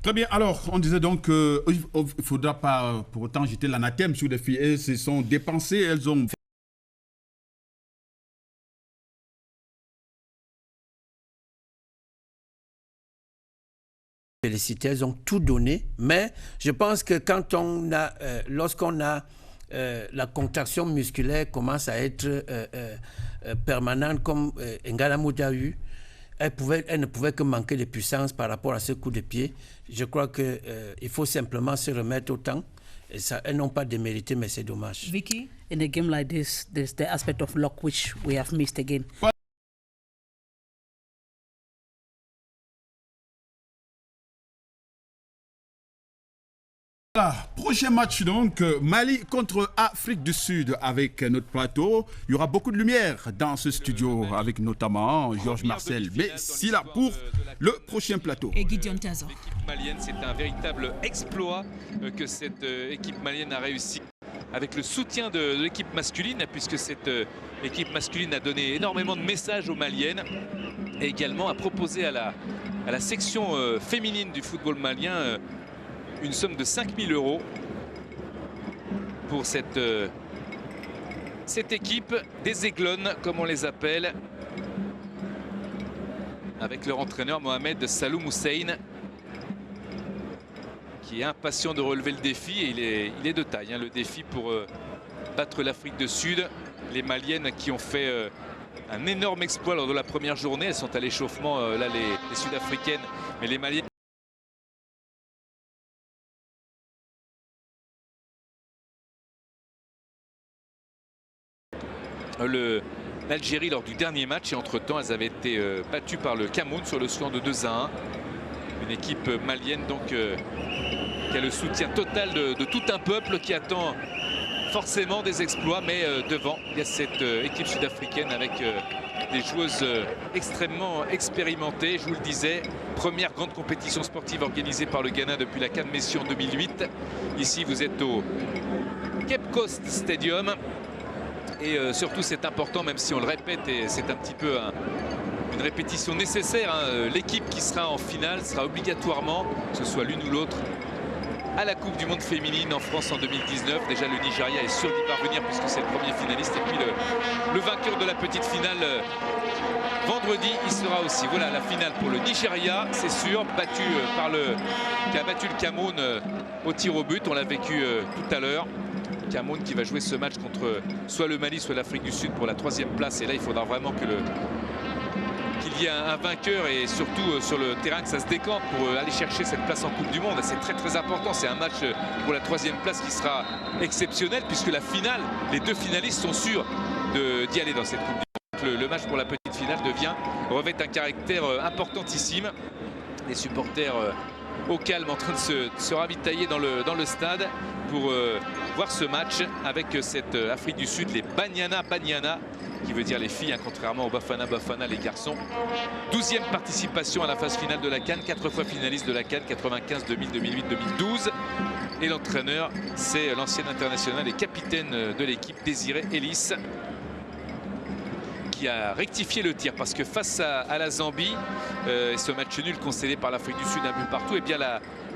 Très bien, alors on disait donc qu'il ne faudra pas pour autant jeter l'anathème sur les filles. Elles se sont dépensées, elles ont... Félicité, elles ont tout donné, mais je pense que quand on a, lorsqu'on a la contraction musculaire commence à être permanente comme Ngala Mouda a eu, elle ne pouvait que manquer de puissance par rapport à ce coup de pied. Je crois qu'il faut simplement se remettre au temps. Et ça, elles n'ont pas démérité, mais c'est dommage. Vicky, in a game like this, there's the aspect of luck which we have missed again. Voilà, prochain match donc, Mali contre Afrique du Sud avec notre plateau. Il y aura beaucoup de lumière dans ce studio avec notamment Georges Marcel. Mais si là pour le prochain plateau. Et Gideon Tazo. L'équipe malienne, c'est un véritable exploit que cette équipe malienne a réussi avec le soutien de l'équipe masculine, puisque cette équipe masculine a donné énormément de messages aux Maliennes et également a proposé à la section féminine du football malien une somme de 5 000 € pour cette équipe des Aiglons, comme on les appelle, avec leur entraîneur Mohamed Saloum Hussein, qui est impatient de relever le défi. Et il est de taille, hein, le défi pour battre l'Afrique du Sud. Les Maliennes qui ont fait un énorme exploit lors de la première journée. Elles sont à l'échauffement, là, les Sud-Africaines, mais les Maliennes. L'Algérie lors du dernier match, et entre-temps elles avaient été battues par le Cameroun sur le score de 2-1. Une équipe malienne donc qui a le soutien total de tout un peuple qui attend forcément des exploits, mais devant il y a cette équipe sud-africaine avec des joueuses extrêmement expérimentées. Je vous le disais, première grande compétition sportive organisée par le Ghana depuis la CAN Messi en 2008. Ici vous êtes au Cape Coast Stadium. Et surtout c'est important, même si on le répète et c'est un petit peu une répétition nécessaire, hein, l'équipe qui sera en finale sera obligatoirement, que ce soit l'une ou l'autre, à la Coupe du Monde féminine en France en 2019. Déjà le Nigeria est sûr d'y parvenir puisque c'est le premier finaliste, et puis le vainqueur de la petite finale vendredi il sera aussi. Voilà la finale pour le Nigeria, c'est sûr, battu qui a battu le Cameroun au tir au but. On l'a vécu tout à l'heure. Cameroun qui va jouer ce match contre soit le Mali soit l'Afrique du Sud pour la 3e place, et là il faudra vraiment qu'il y ait un vainqueur, et surtout sur le terrain que ça se décante pour aller chercher cette place en Coupe du Monde. C'est très très important, c'est un match pour la 3e place qui sera exceptionnel puisque la finale, les deux finalistes sont sûrs d'y aller dans cette Coupe du Monde. Le match pour la petite finale revêt un caractère importantissime. Les supporters au calme en train de se ravitailler dans le stade pour voir ce match avec cette Afrique du Sud, les Banyana, qui veut dire les filles, hein, contrairement aux Bafana les garçons. 12e participation à la phase finale de la CAN, 4 fois finaliste de la CAN, 95, 2000, 2008, 2012. Et l'entraîneur, c'est l'ancien international et capitaine de l'équipe, Désiré Ellis, qui a rectifié le tir parce que face à la Zambie, et ce match nul concédé par l'Afrique du Sud un but partout, et bien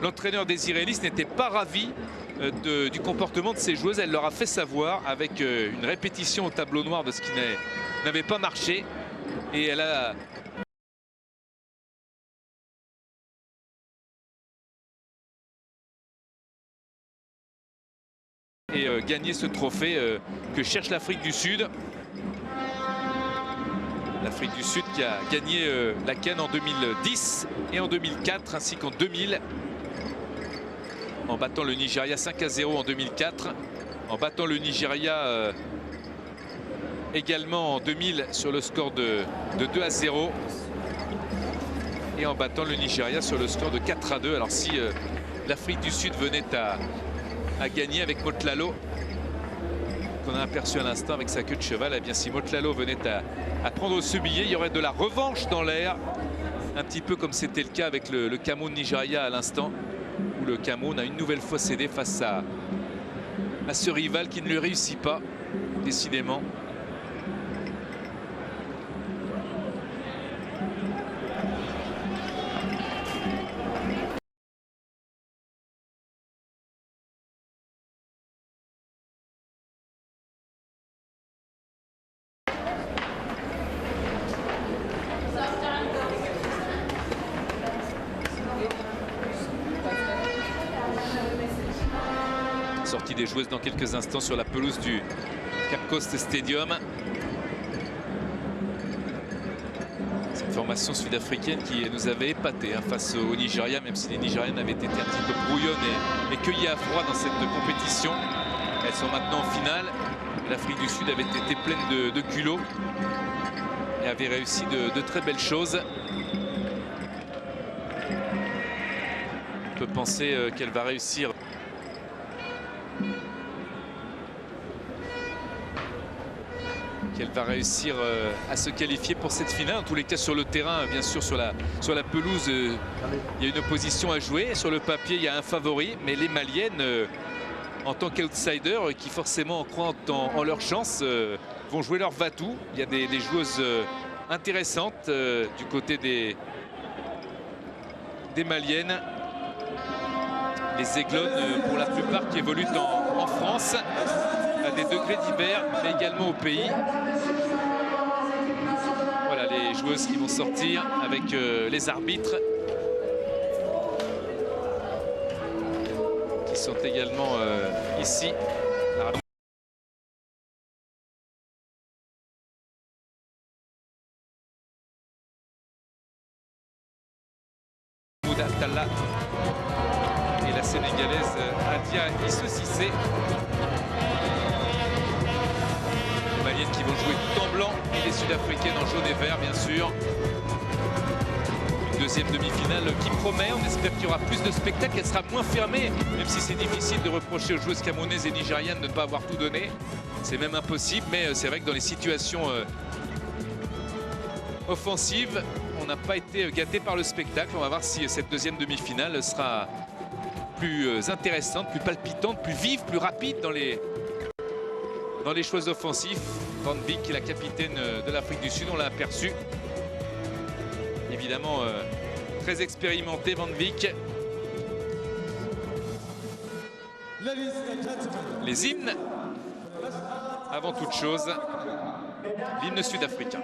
l'entraîneur Désiré Ellis n'était pas ravi du comportement de ses joueuses. Elle leur a fait savoir avec une répétition au tableau noir de ce qui n'avait pas marché, et elle a gagné ce trophée que cherche l'Afrique du Sud. L'Afrique du Sud qui a gagné la CAN en 2010 et en 2004 ainsi qu'en 2000, en battant le Nigeria 5-0 en 2004, en battant le Nigeria également en 2000 sur le score de 2-0, et en battant le Nigeria sur le score de 4-2. Alors si l'Afrique du Sud venait à gagner avec Motlalo, qu'on a aperçu à l'instant avec sa queue de cheval, eh bien si Motlalo venait à prendre ce billet, il y aurait de la revanche dans l'air, un petit peu comme c'était le cas avec le Cameroun-Nigeria à l'instant, où le Cameroun a une nouvelle fois cédé face à ce rival qui ne lui réussit pas, décidément. Sortie des joueuses dans quelques instants sur la pelouse du Cape Coast Stadium. Cette formation sud-africaine qui nous avait épaté face au Nigeria, même si les Nigériennes avaient été un petit peu brouillonnes et cueillies à froid dans cette compétition. Elles sont maintenant en finale. L'Afrique du Sud avait été pleine de culot et avait réussi de très belles choses. On peut penser qu'elle va réussir à se qualifier pour cette finale. En tous les cas, sur le terrain, bien sûr, sur la pelouse, il y a une opposition à jouer. Sur le papier, il y a un favori, mais les Maliennes, en tant qu'outsiders, qui forcément croient en leur chance, vont jouer leur va-tout. Il y a des joueuses intéressantes du côté des Maliennes. Les Aiglons, pour la plupart, qui évoluent en France, à des degrés divers, mais également au pays. Voilà les joueuses qui vont sortir avec les arbitres, qui sont également ici. Talla et la Sénégalaise Adia Issou-Cissé. Les Maliennes qui vont jouer tout en blanc et les Sud-Africaines en jaune et vert, bien sûr. Une deuxième demi-finale qui promet. On espère qu'il y aura plus de spectacles, qu'elle sera moins fermée, même si c'est difficile de reprocher aux joueuses camerounaises et nigérianes de ne pas avoir tout donné. C'est même impossible, mais c'est vrai que dans les situations offensives, on n'a pas été gâté par le spectacle. On va voir si cette deuxième demi-finale sera plus intéressante, plus palpitante, plus vive, plus rapide dans les choix offensifs. Van Beek, qui est la capitaine de l'Afrique du Sud, on l'a aperçu. Évidemment, très expérimenté, Van Beek. Les hymnes, avant toute chose, l'hymne sud-africain.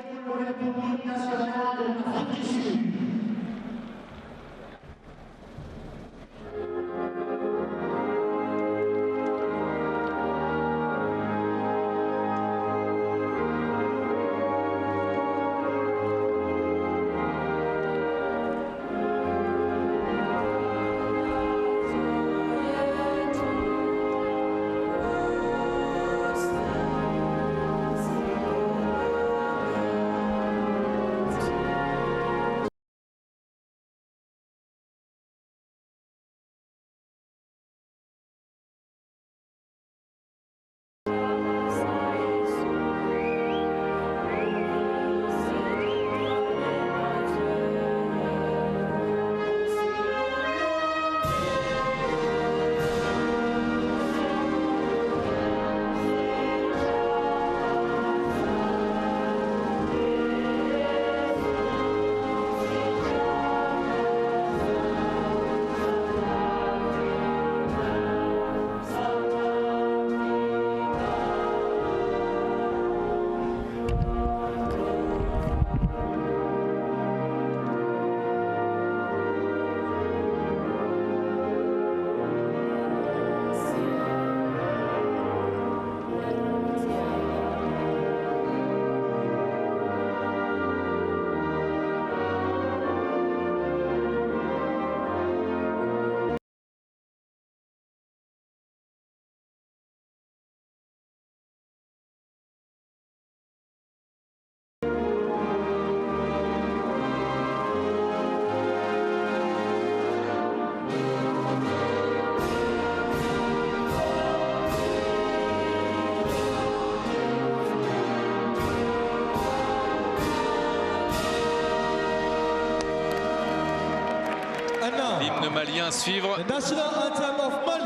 L'hymne malien à suivre. The national anthem of Mali.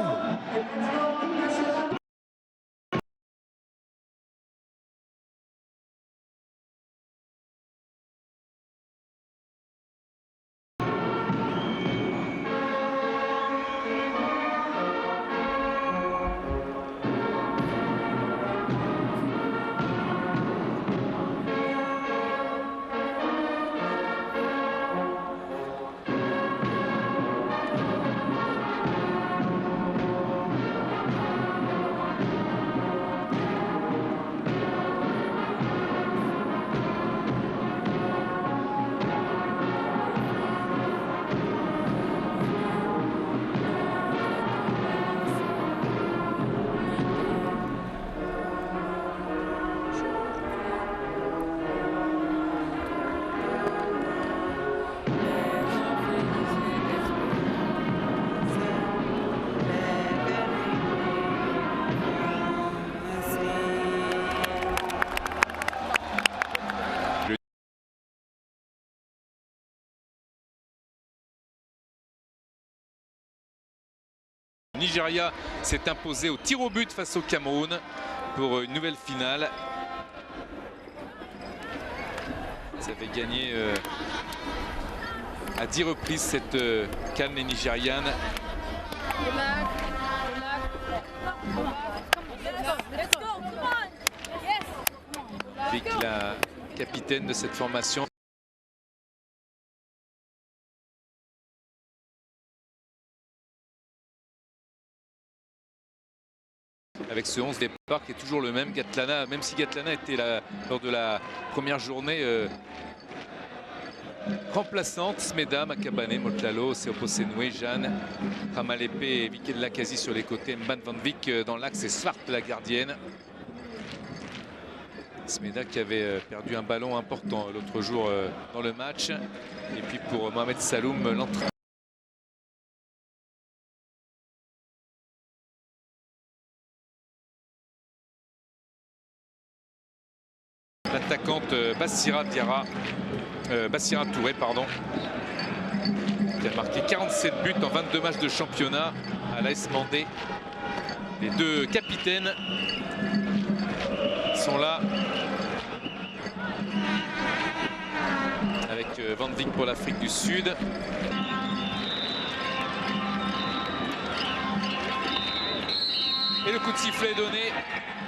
Nigeria s'est imposé au tir au but face au Cameroun pour une nouvelle finale. Ils avaient gagné à 10 reprises cette CAN les Nigérianes. Vic, la capitaine de cette formation. Avec ce 11 départ qui est toujours le même. Gatlana, même si Gatlana était là lors de la première journée remplaçante, Smeda, Makabane, Motlalo, Seoposenwe, Jeanne, Ramalepe et Vicky de Lakazi sur les côtés, Mban Van Vick dans l'axe et Svart la gardienne. Smeda qui avait perdu un ballon important l'autre jour dans le match. Et puis pour Mohamed Saloum, l'entrée. L'attaquante Bassira Touré, pardon, qui a marqué 47 buts en 22 matchs de championnat à l'AS Mandé. Les deux capitaines sont là avec Van Dijk pour l'Afrique du Sud. Et le coup de sifflet est donné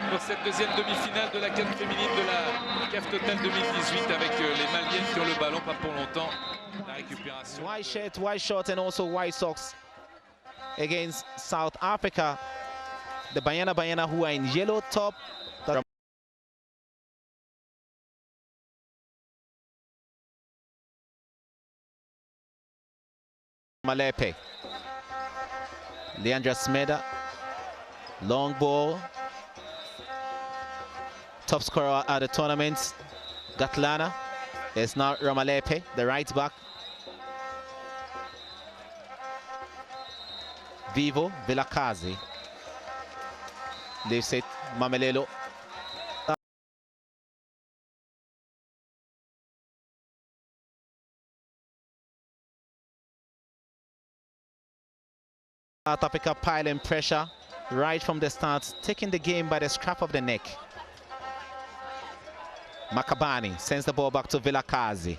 pour cette deuxième demi-finale de la CAN féminine de la CAF Total 2018 avec les Maliennes qui ont le ballon, pas pour longtemps. La récupération. White shirt, white shorts and also white socks against South Africa. The Banyana who are in yellow top. Malepe. Leandra Smeda. Long ball. Top scorer at the tournament, Gatlana. It's now Ramalepe, the right back. Vivo, Vilakazi. Leaves it, Mamelelo. South Africa piling pressure right from the start, taking the game by the scruff of the neck. Makabani sends the ball back to Vilakazi.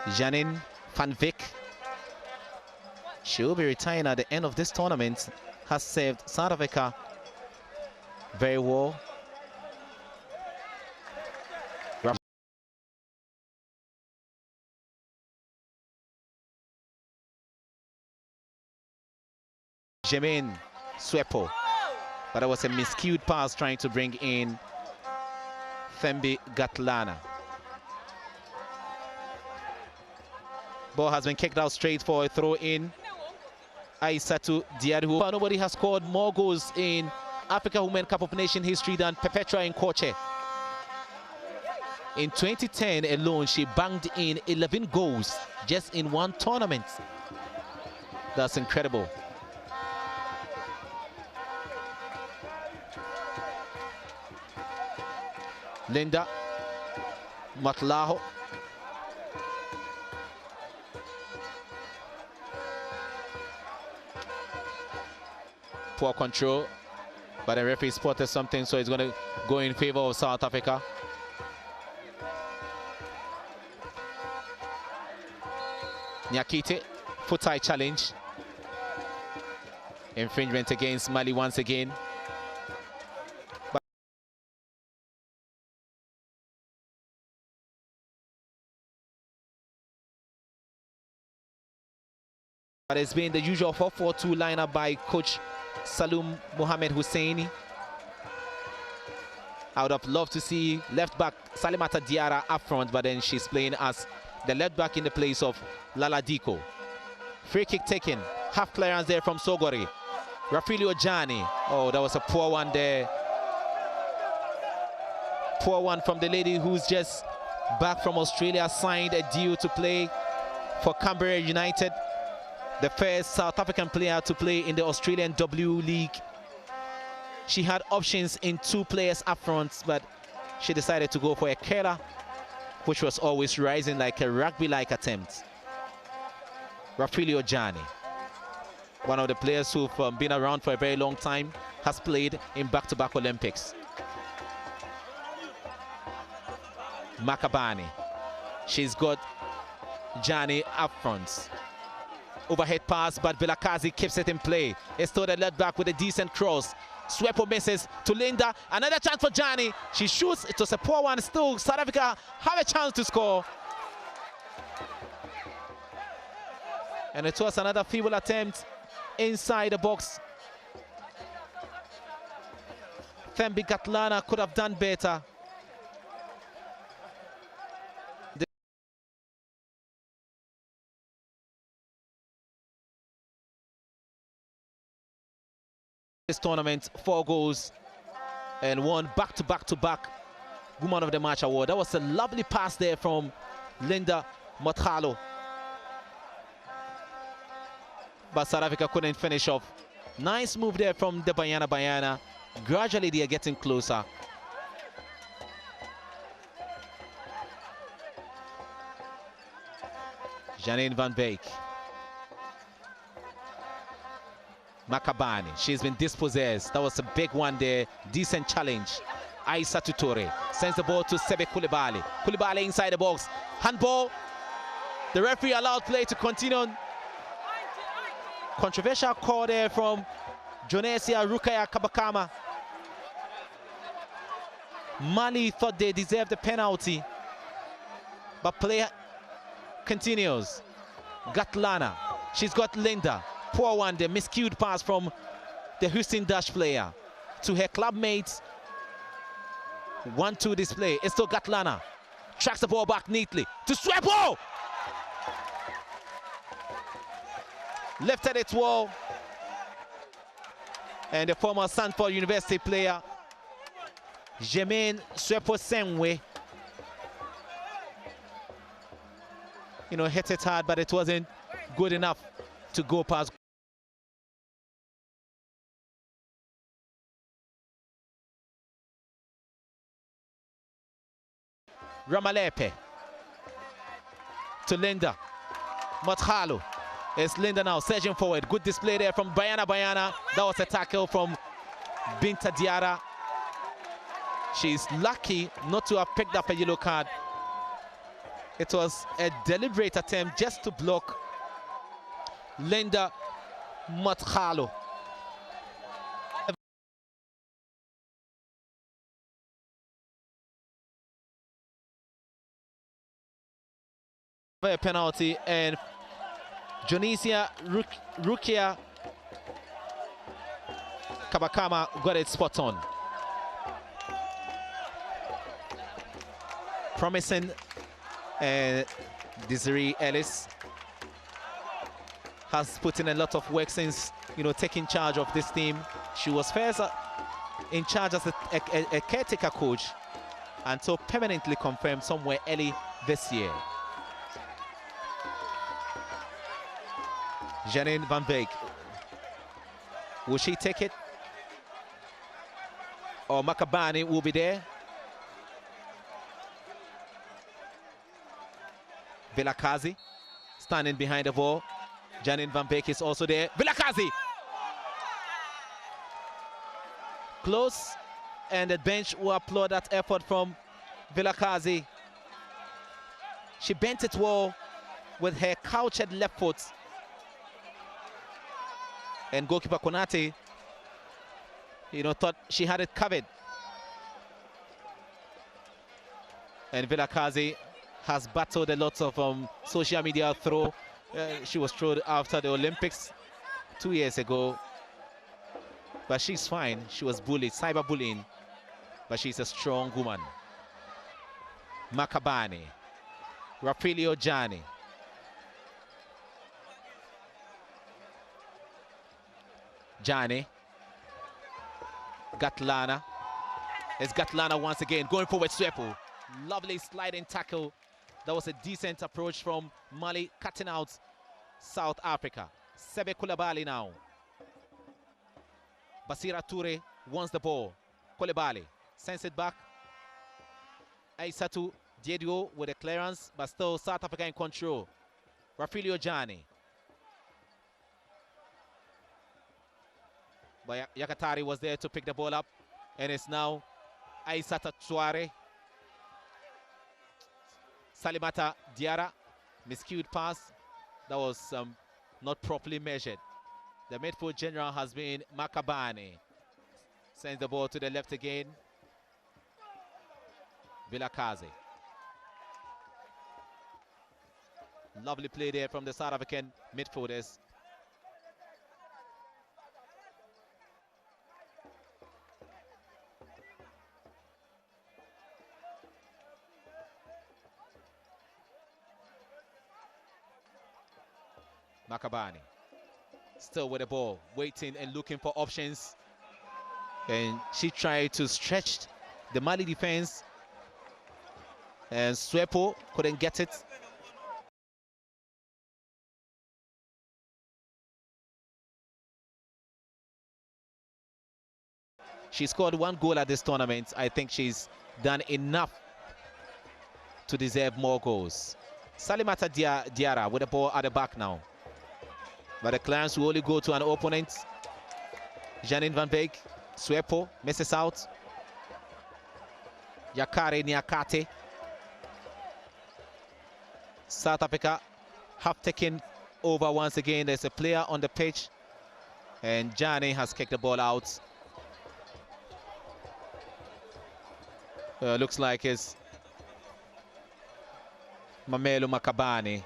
Janine Van Vick. She will be retiring at the end of this tournament. Has served South Africa very well. Jermaine Swepo. But it was a miscued pass trying to bring in Thembi Gatlana. Ball has been kicked out straight for a throw in. Aissatou Diadou. Nobody has scored more goals in Africa Women Cup of Nations history than Perpetua Nkoche. In 2010 alone, she banged in 11 goals just in one tournament. That's incredible. Linda Matlaho. Poor control, but the referee spotted something, so it's going to go in favor of South Africa. Nyakite, foot-high challenge. Infringement against Mali once again. But it's been the usual 4-4-2 lineup by coach Saloum Mohamed Husseini. I would have loved to see left back Salimata Diarra up front, but then she's playing as the left back in the place of Lala Diko. Free kick taken, half clearance there from Sogori. Rafilio Jani. Oh, that was a poor one there. Poor one from the lady who's just back from Australia, signed a deal to play for Canberra United. The first South African player to play in the Australian W League. She had options in 2 players up front, but she decided to go for a curler, which was always rising like a rugby-like attempt. Rafilio Jani. one of the players who've been around for a very long time, has played in back-to-back Olympics. Makabani. She's got Johnny up front. Overhead pass, but Vilakazi keeps it in play. Estoda led back with a decent cross. Swepo misses to Linda. Another chance for Johnny. She shoots. It was a poor one. Still, South Africa have a chance to score. And it was another feeble attempt inside the box. Thembi Gatlana could have done better. This tournament, 4 goals and won back-to-back Woman of the Match award. That was a lovely pass there from Linda Mothalo. But South Africa couldn't finish off. Nice move there from the Bayana. Gradually they are getting closer. Janine van Beek. Makabani, she's been dispossessed. That was a big one there. Decent challenge. Aissa Tutore sends the ball to Sebe Koulibaly. Koulibaly inside the box. Handball. The referee allowed play to continue. Controversial call there from Jonesia Rukaya Kabakama. Mali thought they deserved the penalty, but play continues. Gatlana, she's got Linda. Poor one, the miscued pass from the Houston Dash player to her club mates. 1-2 display. It's still Gatlana. Tracks the ball back neatly to Swepo. Lifted its wall. And the former Stanford University player, Jermaine Swepo Senwe, hit it hard, but it wasn't good enough to go past. Ramalepe to Linda Mothalo. It's Linda now surging forward. Good display there from Bayana. That was a tackle from Binta Diarra. She's lucky not to have picked up a yellow card. It was a deliberate attempt just to block Linda Mothalo. A penalty, and Jonesia Rukia Kabakama got it spot on. Promising Desiree Ellis has put in a lot of work since taking charge of this team. She was first in charge as a caretaker coach until permanently confirmed somewhere early this year. Janine van Beek. Will she take it? Or Makabani will be there? Vilakazi standing behind the ball. Janine van Beek is also there. Vilakazi! Close, and the bench will applaud that effort from Vilakazi. She bent it well with her couched left foot. And goalkeeper Konate, thought she had it covered. And Vilakazi has battled a lot of social media throw. She was thrown after the Olympics 2 years ago. But she's fine. She was bullied, cyberbullying. But she's a strong woman. Makabani. Rapilio Jani. Jani. Gatlana. It's Gatlana once again going forward. Swepo. Lovely sliding tackle. That was a decent approach from Mali, cutting out South Africa. Sebe Koulibaly now. Basira Toure wants the ball. Koulibaly sends it back. Aissatu Diédio with a clearance, but still South Africa in control. Rapilio Jani. But Yakatari was there to pick the ball up. And it's now Aissata Touare. Salimata Diarra, miscued pass. That was not properly measured. The midfield general has been Makabane. Sends the ball to the left again. Vilakazi. Lovely play there from the South African midfielders. Makabane still with the ball, waiting and looking for options. And she tried to stretch the Mali defense. And Swepo couldn't get it. She scored 1 goal at this tournament. I think she's done enough to deserve more goals. Salimata Diarra with the ball at the back now. But the clearance will only go to an opponent. Janine van Beek, Swepo misses out. Yakare Niakate. South Africa have taken over once again. There's a player on the pitch. And Jane has kicked the ball out. Looks like it's Mamelu Makabane.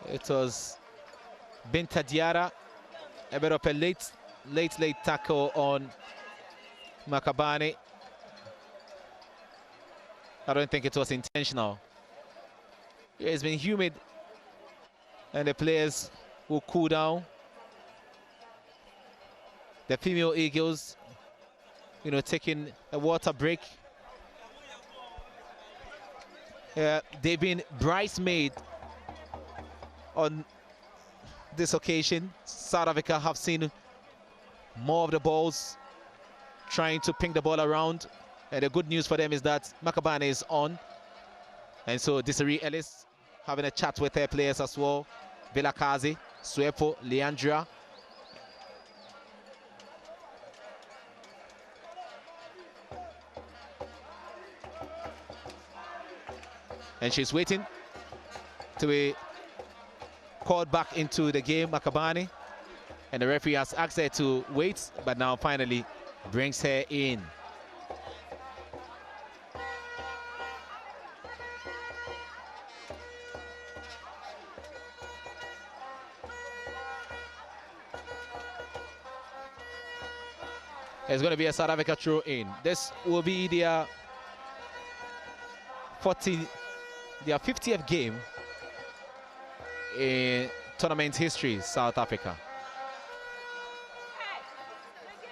It was Binta Diarra. A bit of a late tackle on Makabane. I don't think it was intentional. It's been humid and the players will cool down. The female Eagles, taking a water break. They've been bridesmaid on this occasion. South Africa have seen more of the balls, trying to ping the ball around. And the good news for them is that Makabane is on. And so Desiree Ellis having a chat with their players as well. Vilakazi, Swepo, Leandra. And she's waiting to be called back into the game, Makabane. And the referee has asked her to wait, but now finally brings her in. It's going to be a South Africa throw in. This will be their 50th game in tournament history, South Africa.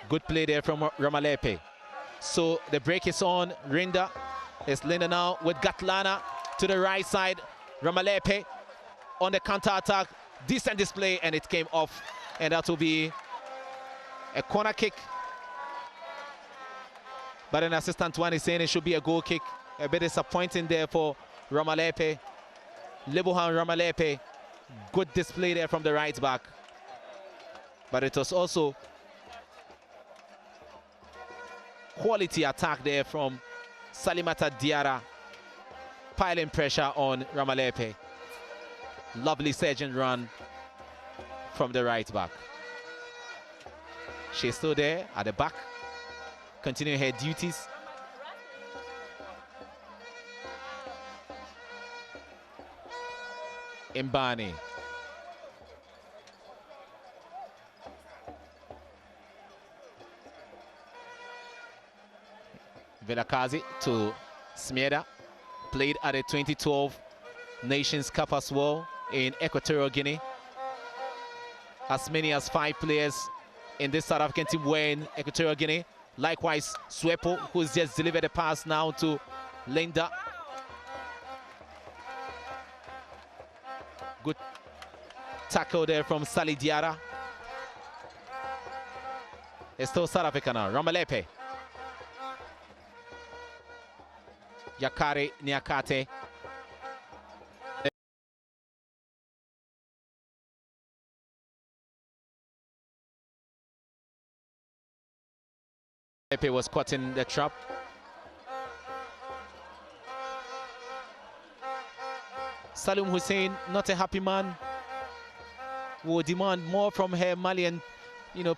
Good play there from Ramalepe. So the break is on. Rinda is Linda now with Gatlana to the right side. Ramalepe on the counter-attack. Decent display, and it came off. And that will be a corner kick. But an assistant one is saying it should be a goal kick. A bit disappointing there for Ramalepe. Lebohan Ramalepe. Good display there from the right back. But it was also quality attack there from Salimata Diarra. Piling pressure on Ramalepe. Lovely surging run from the right back. She's still there at the back, continuing her duties. Mbani. Vilakazi to Smieda. Played at the 2012 Nations Cup as well in Equatorial Guinea. As many as 5 players in this South African team were in Equatorial Guinea. Likewise, Swepo, who's just delivered a pass now to Linda. Good tackle there from Sali Diarra. It's still South Africa now. Ramalepe. Yakare Niakate. Pepe was caught in the trap. Salim Hussein, not a happy man, will demand more from her Malian,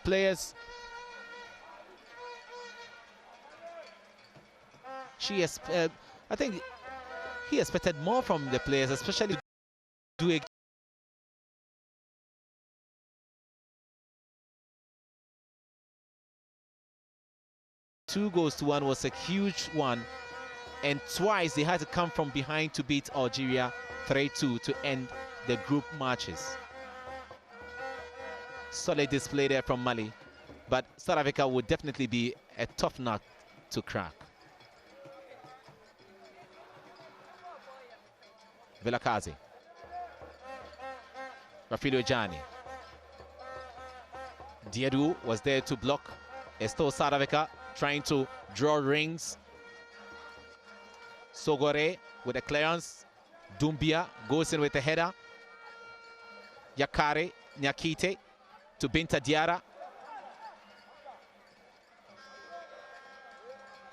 players. I think he expected more from the players, especially do a 2-1 was a huge one, and twice they had to come from behind to beat Algeria 3-2 to end the group matches. Solid display there from Mali, but South Africa would definitely be a tough nut to crack. Vilakazi, Rafilio Jani, Diadou was there to block. It's still South Africa trying to draw rings. Sogore with a clearance. Doumbia goes in with a header. Yakare Nyakite to Binta Diarra.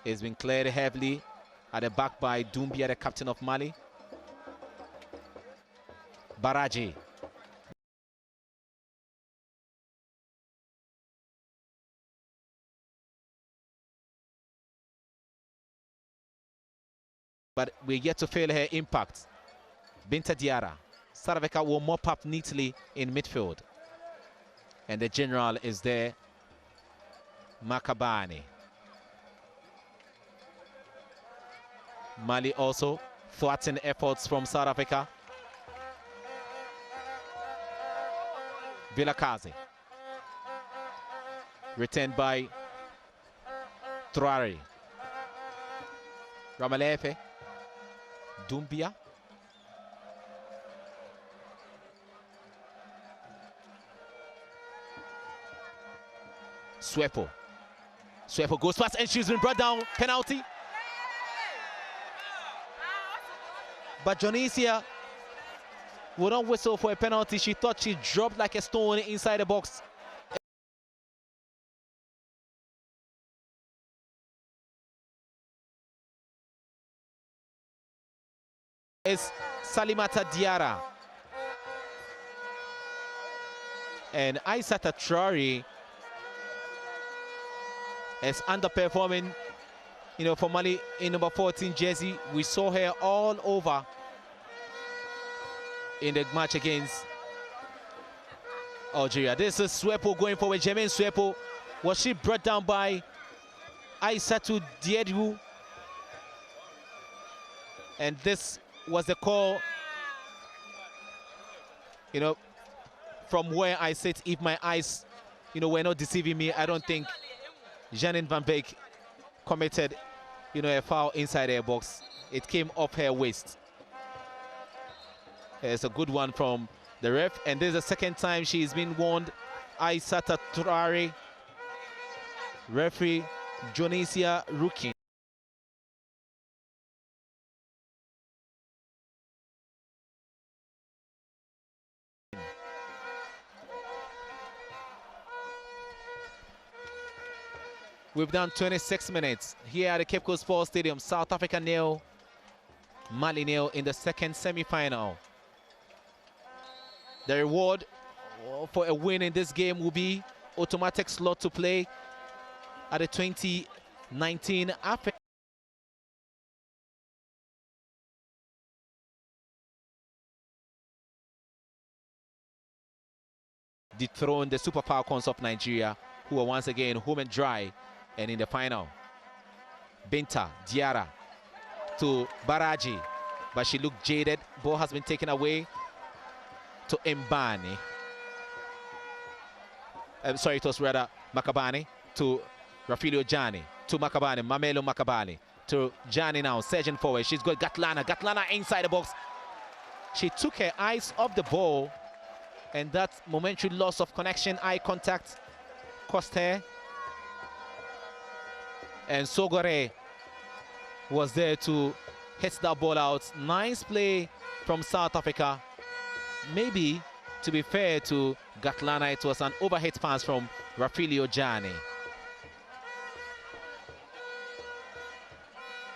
It's been cleared heavily at the back by Doumbia, the captain of Mali. Baraji. But we're yet to feel her impact. Binta Diarra. South Africa will mop up neatly in midfield. And the general is there. Makabane. Mali also thwarting efforts from South Africa. Vilakazi. Retained by Traore. Ramalefe. Doumbia. Swepo. Swepo goes past and she's been brought down. Penalty. But Jonisia would not whistle for a penalty. She thought she dropped like a stone inside the box. Is Salimata Diarra. And Aissata Traore is underperforming, for Mali in number 14 jersey. We saw her all over in the match against Algeria. This is Swepo going forward. Jermaine Swepo. Was she brought down by Aissatu Diedou? And this was the call, from where I sit. If my eyes, were not deceiving me, I don't think Janine van Beek committed, a foul inside her box. It came off her waist. It's a good one from the ref, and this is the second time she's been warned. Aissata Traore, referee Jonisia Rukin. We've done 26 minutes here at the Cape Coast Sports Stadium. South Africa 0, Mali 0 in the second semi-final. The reward for a win in this game will be automatic slot to play at the 2019 AFCON. Dethrone the Super Falcons of Nigeria, who are once again home and dry. And in the final, Binta Diarra to Baraji, but she looked jaded. Ball has been taken away to Mbani. I'm sorry, it was rather Makabane to Rafilio Jani to Makabane, Mamelo Makabane to Jani now, surging forward. She's got Gatlana inside the box. She took her eyes off the ball, and that momentary loss of connection, eye contact, cost her. And Sogore was there to hit that ball out. Nice play from South Africa. Maybe, to be fair to Gatlana, it was an overhit pass from Rafilio Jani.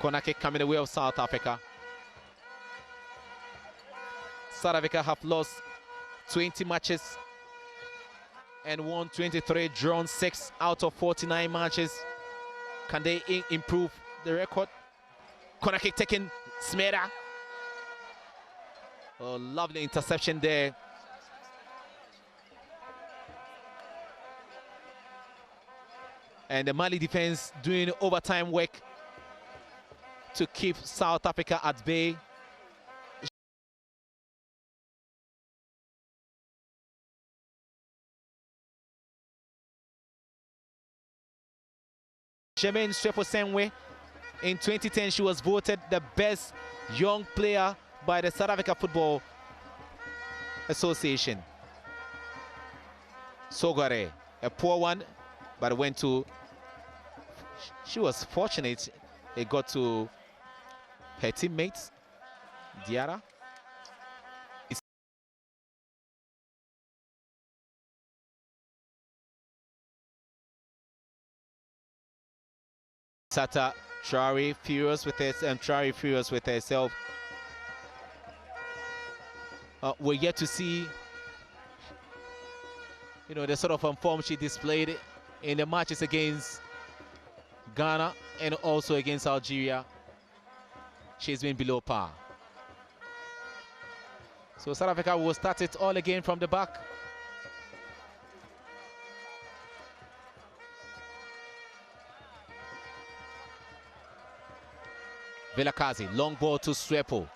Corner kick coming the way of South Africa. South Africa have lost 20 matches and won 23, drawn 6 out of 49 matches. Can they improve the record? Corner kick taken, Smeda. Oh, lovely interception there. And the Mali defense doing overtime work to keep South Africa at bay. Jermaine Swepo-Senwe, in 2010 she was voted the best young player by the South Africa Football Association. Sogare, a poor one, but went to, she was fortunate it got to her teammates, Diarra. Sata Traore furious with it, and Traore furious with herself. We're yet to see, you know, the sort of form she displayed in the matches against Ghana and also against Algeria. She's been below par. So South Africa will start it all again from the back. Vilakazi, long ball to Swepo.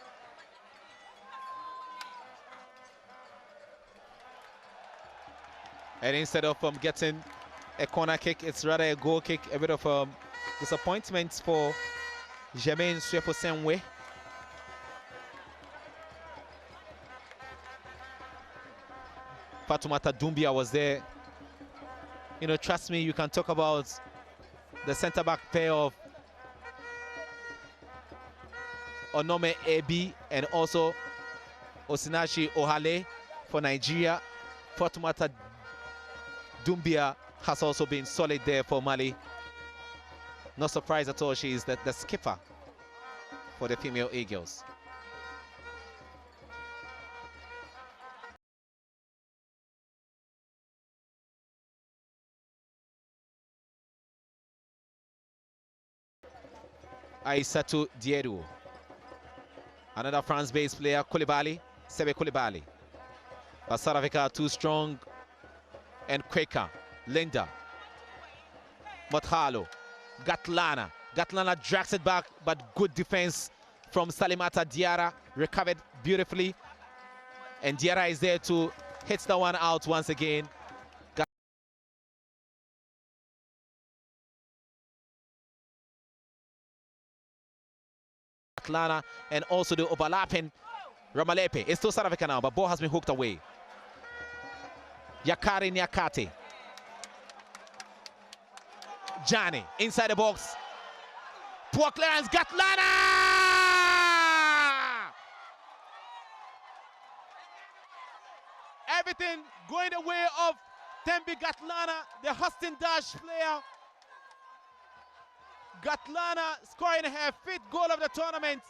And instead of getting a corner kick, it's rather a goal kick. A bit of disappointment for Jermaine Swepo-Senwe. Fatoumata Doumbia was there. You know, trust me, you can talk about the centre-back pair of Onome Ebi and also Osinachi Ohale for Nigeria. Fatoumata Doumbia has also been solid there for Mali. Not surprised at all, she is the skipper for the female Eagles. Aissatou Diédou. Another France-based player, Koulibaly, Sebe Koulibaly. But South Africa too strong and quicker. Linda, Mothalo, Gatlana. Gatlana drags it back, but good defense from Salimata Diarra. Recovered beautifully. And Diarra is there to hit the one out once again. Gatlana and also the overlapping Ramalepe. It's still South Africa now, but ball has been hooked away. Yakari Nyakate. Johnny inside the box. Poor clearance, Gatlana! Everything going the way of Thembi Gatlana, the Huston Dash player. Gatlana scoring her 5th goal of the tournament.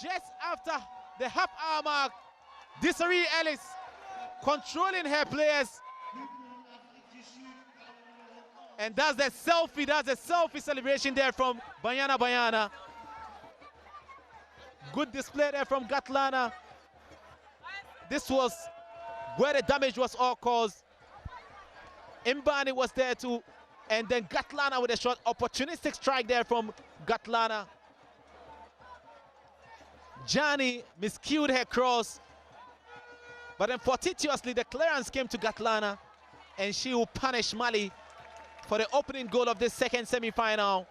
Just after the half-hour mark, Desiree Ellis controlling her players. And that's a selfie celebration there from Banyana. Good display there from Gatlana. This was where the damage was all caused. Mbani was there too. And then Gatlana with a shot, opportunistic strike there from Gatlana. Johnny miscued her cross. But then fortuitously, the clearance came to Gatlana. And she will punish Mali for the opening goal of this second semi-final.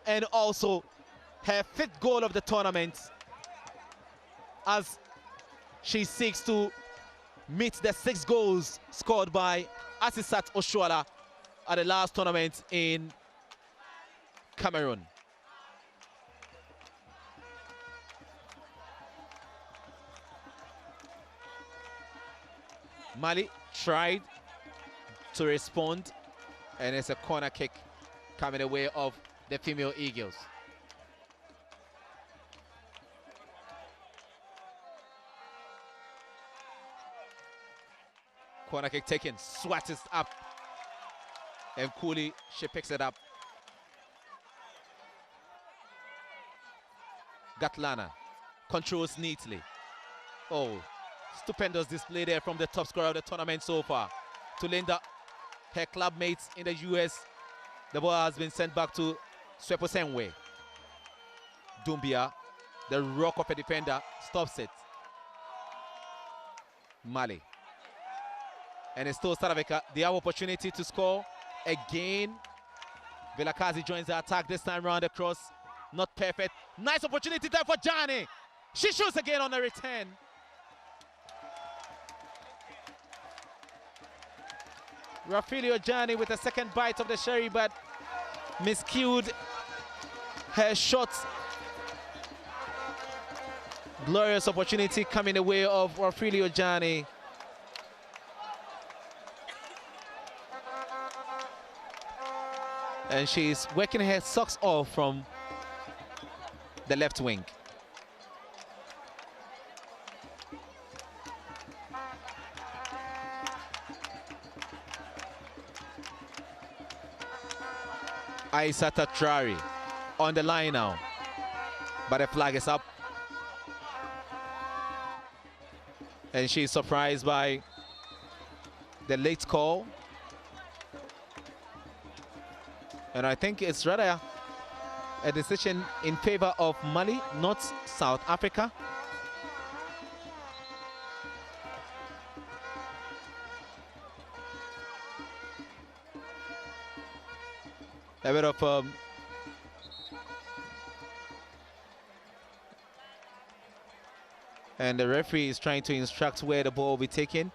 And also her 5th goal of the tournament. As she seeks to meet the 6 goals scored by Asisat Oshoala at the last tournament in Cameroon. Mali tried to respond, and it's a corner kick coming away of the female Eagles. Corner kick taken, Swat is up. And Cooley, she picks it up. Gatlana controls neatly. Oh, stupendous display there from the top scorer of the tournament so far. To Linda, her club mates in the US. The ball has been sent back to Sweposenwe. Dumbia, the rock of a defender, stops it. Mali. And it's still South Africa. They have opportunity to score again. Vilakazi joins the attack this time round across. Not perfect. Nice opportunity there for Johnny. She shoots again on the return. Rafilio Johnny with a second bite of the sherry, but miscued her shot. Glorious opportunity coming the way of Rafilio Johnny. And she's working her socks off from the left wing. Aissata Traore on the line now, but the flag is up. And she's surprised by the late call. And I think it's rather a decision in favor of Mali, not South Africa. A bit of and the referee is trying to instruct where the ball will be taken.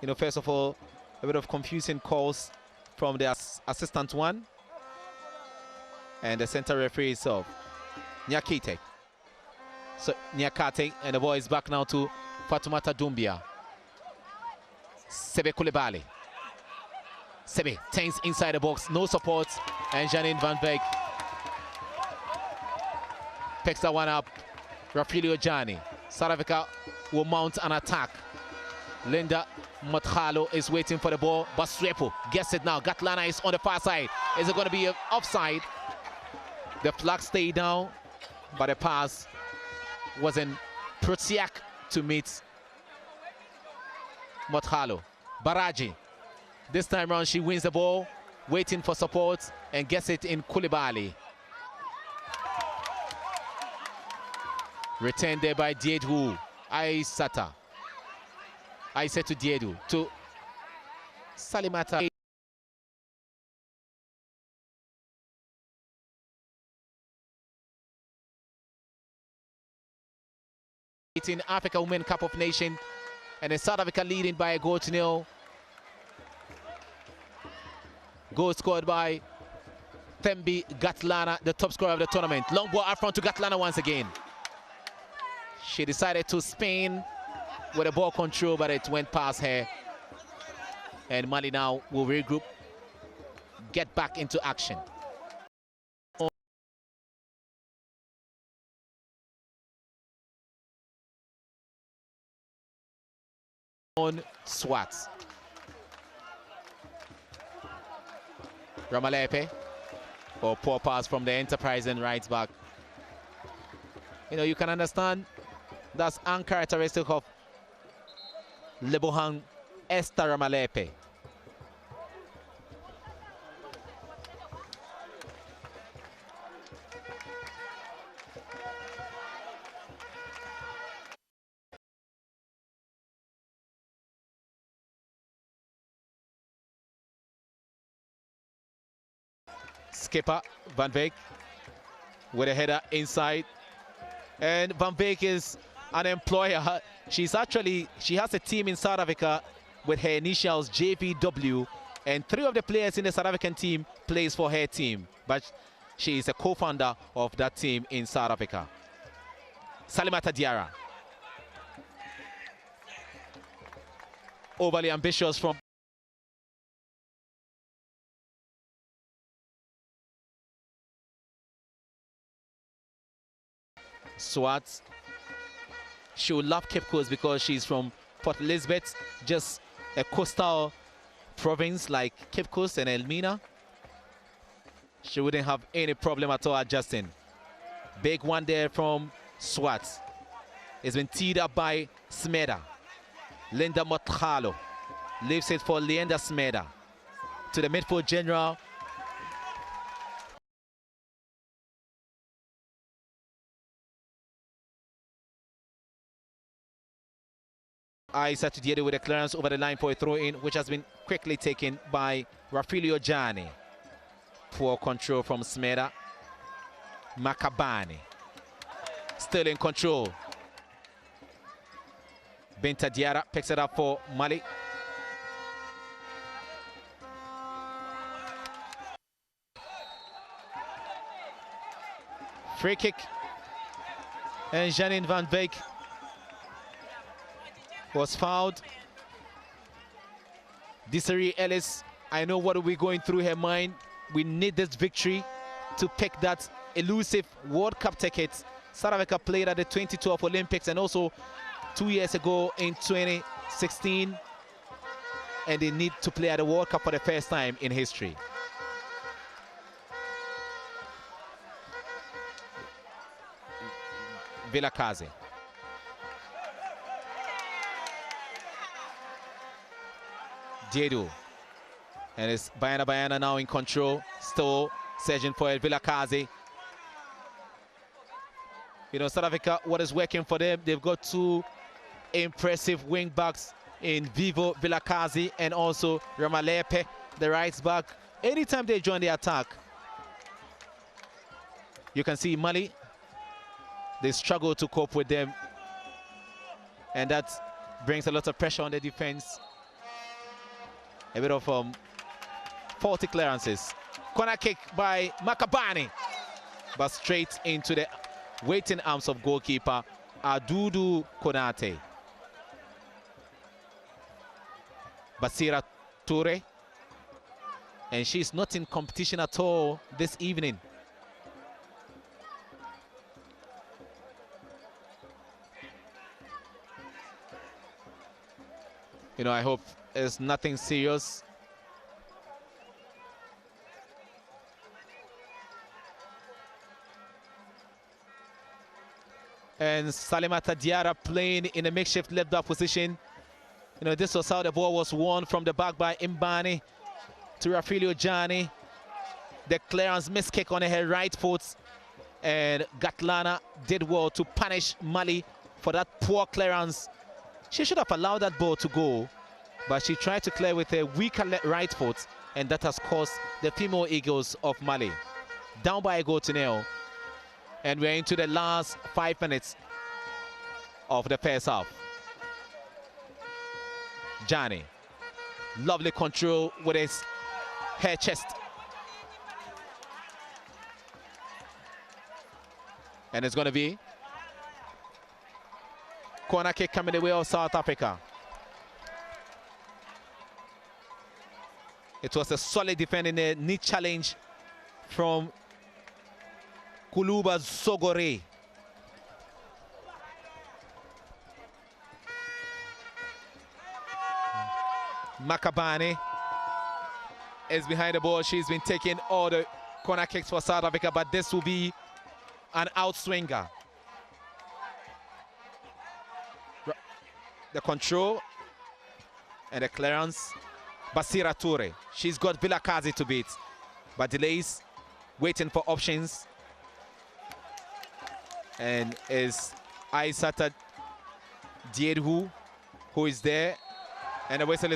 You know, first of all, a bit of confusing calls from the assistant one. And the center referee itself, Nyakite. So Nyakate, and the ball is back now to Fatoumata Doumbia. Sebe Koulibaly. Sebe turns inside the box, no support, and Janine Van Beek picks that one up. Rafilio Johnny. South Africa will mount an attack. Linda Mothalo is waiting for the ball, but Swepo gets it now. Gatlana is on the far side. Is it going to be offside? The flag stayed down, but the pass was in Protsiak to meet Mothalo. Baraji. This time around, she wins the ball, waiting for support, and gets it in Koulibaly. Retained there by Diedou. Aissata. Aissata Diedou to Salimata. In Africa Women Cup of Nations, and in South Africa leading by a 1-0. Goal scored by Thembi Gatlana, the top scorer of the tournament. Long ball up front to Gatlana once again. She decided to spin with a ball control, but it went past her. And Mali now will regroup, get back into action. On Swat. Ramalepe, or poor pass from the enterprising right back. You know, you can understand that's uncharacteristic of Lebohang Esther Ramalepe. Skipper Van Beek with a header inside, and Van Beek is an employer. She has a team in South Africa with her initials JVW, and 3 of the players in the South African team plays for her team, but she is a co-founder of that team in South Africa. Salimata Diarra, overly ambitious from Swat. She would love Cape Coast because she's from Port Elizabeth, just a coastal province like Cape Coast and Elmina. She wouldn't have any problem at all adjusting. Big one there from Swat. It's been teed up by Smeda. Linda Motkalo leaves it for Leander Smeda. To the midfield general. Isa Tudiedu with a clearance over the line for a throw-in, which has been quickly taken by Rafilio Jani. Poor control from Smeda. Makabani still in control. Binta Diarra picks it up for Mali. Free kick. And Janine van Beek was fouled. Desiree Ellis, I know what we're going through her mind. We need this victory to pick that elusive World Cup ticket. South Africa played at the 2012 Olympics and also 2 years ago in 2016. And they need to play at the World Cup for the first time in history. Vilakazi. Diedu. And it's Bayana now in control. Still searching for it. Vilakazi. You know, South Africa, what is working for them, they've got two impressive wing backs in Vivo Vilakazi and also Ramalepe, the right back. Anytime they join the attack, you can see Mali, they struggle to cope with them. And that brings a lot of pressure on the defense. A bit of faulty clearances. Corner kick by Makabani, but straight into the waiting arms of goalkeeper Adudu Konate. Basira Toure, and she's not in competition at all this evening. You know, I hope it's nothing serious. And Salimata Diarra playing in a makeshift left back position. You know, this was how the ball was won from the back by Mbani to Rafilio Jani. The clearance miss kick on her right foot. And Gatlana did well to punish Mali for that poor clearance. She should have allowed that ball to go, but she tried to clear with a weaker right foot, and that has cost the female Eagles of Mali down by a goal to nil. And we're into the last 5 minutes of the first half. Jani, lovely control with his hair chest. And it's going to be corner kick coming the way of South Africa. It was a solid defending a knee challenge from Kuluba Sogore. Makabani is behind the ball. She's been taking all the corner kicks for South Africa, but this will be an outswinger. The control and the clearance. Basira Toure, she's got Vilakazi to beat, but delays, waiting for options. And is Aissata Diedhu who is there, and the whistle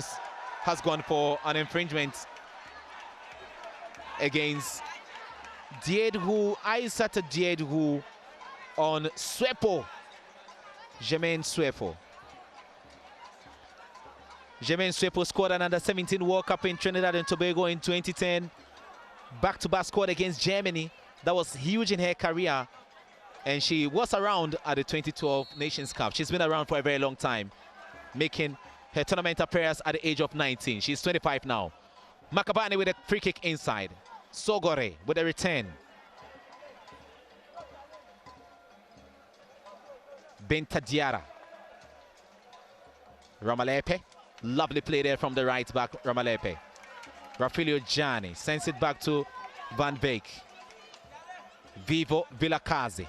has gone for an infringement against Diedhu, Aissata Diedhu on Swepo, Jermaine Swepo. Jermaine Swepo scored an under-17 World Cup in Trinidad and Tobago in 2010. Back-to-back scored against Germany. That was huge in her career. And she was around at the 2012 Nations Cup. She's been around for a very long time, making her tournament appearance at the age of 19. She's 25 now. Makabani with a free kick inside. Sogore with a return. Binta Diarra. Ramalepe. Lovely play there from the right back, Ramalepe. Rafilio Gianni sends it back to Van Beek. Vivo Villakazi.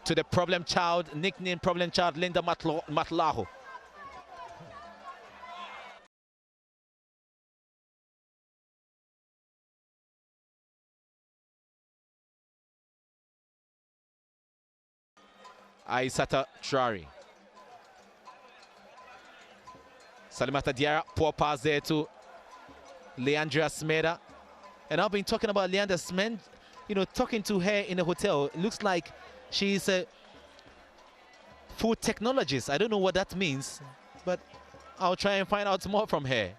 To the problem child, nickname problem child, Linda Matlaho. Aissata Traore. Salimata Diarra, poor pass there to Leandra Smeda. And I've been talking about Leandra Smeda, you know, talking to her in a hotel. It looks like she's a food technologist. I don't know what that means, but I'll try and find out more from her.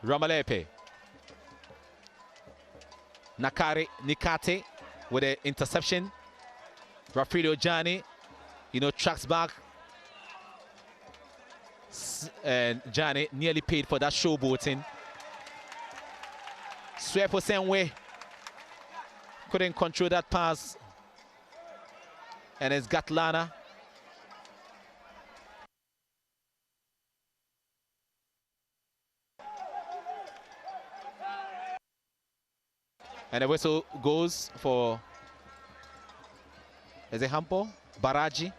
Ramalepe. Nikate with an interception. Rafilio Gianni, you know, tracks back. And Gianni nearly paid for that showboating. Swepo same way. Couldn't control that pass. And it's Gatlana. And the whistle goes for, is it Hampo? Baraji.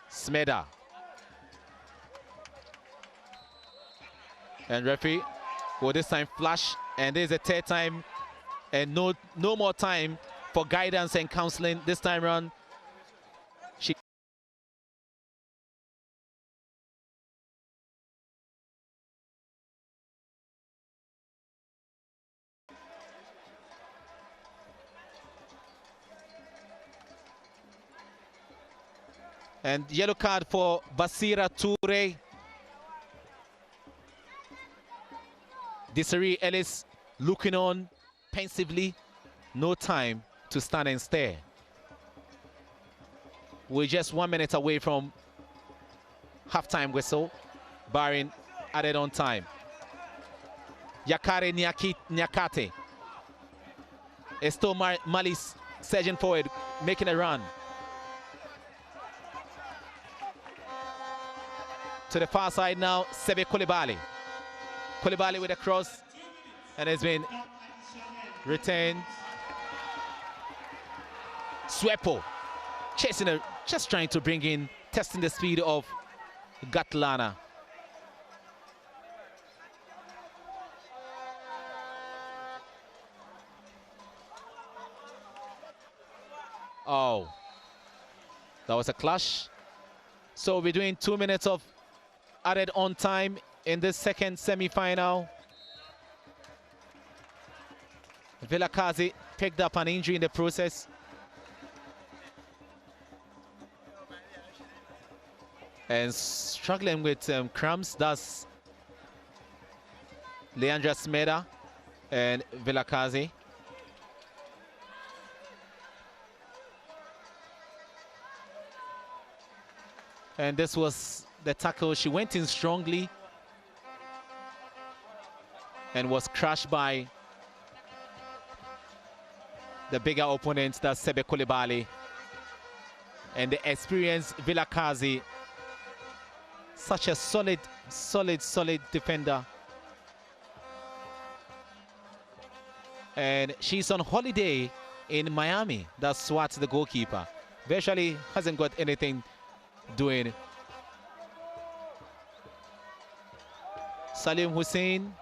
Smeda. And referee will this time flash, and there's a third time, and no more time for guidance and counseling this time around. And yellow card for Basira Toure. Desiree Ellis looking on pensively. No time to stand and stare. We're just 1 minute away from halftime whistle, barring added on time. Yakare Nyakate. It's still Mali's surging forward, making a run. To the far side now, Sebe Koulibaly. Koulibaly with a cross, and it's been retained. Swepo chasing her, just trying to bring in, testing the speed of Gatlana. Oh, that was a clash. So we're doing 2 minutes of added on time in this second semi-final. Villakazi picked up an injury in the process. And struggling with cramps, that's Leandra Smeda and Villakazi. And this was the tackle. She went in strongly and was crushed by the bigger opponent, that's Sebe Koulibaly. And the experienced Villakazi, such a solid defender. And she's on holiday in Miami. That's Swat, the goalkeeper. Virtually hasn't got anything doing. Salim Hussein,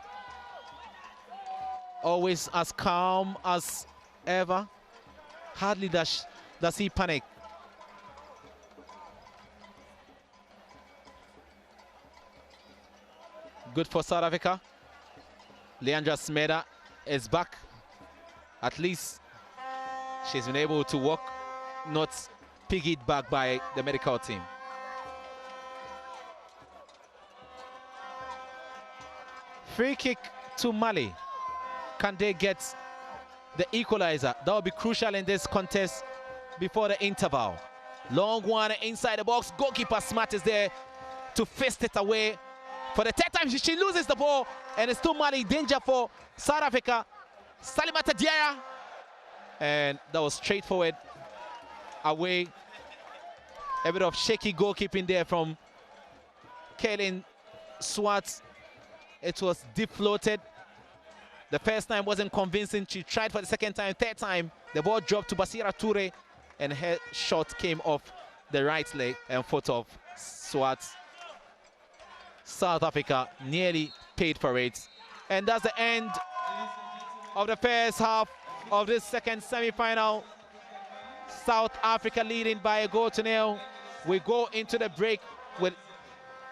always as calm as ever. Hardly does he panic. Good for South Africa. Leandra Smeda is back. At least she's been able to walk, not piggied back by the medical team. Free kick to Mali. Can they get the equalizer? That will be crucial in this contest before the interval. Long one inside the box. Goalkeeper Smart is there to fist it away. For the third time, she loses the ball, and it's still Mali danger for South Africa. Salimata Diarra, and that was straightforward away. A bit of shaky goalkeeping there from Kaylin Swart. It was defloated. The first time wasn't convincing. She tried for the second time, third time. The ball dropped to Basira Toure, and her shot came off the right leg and foot of Swart. South Africa nearly paid for it. And that's the end of the first half of this second semi-final. South Africa leading by a goal to nil. We go into the break with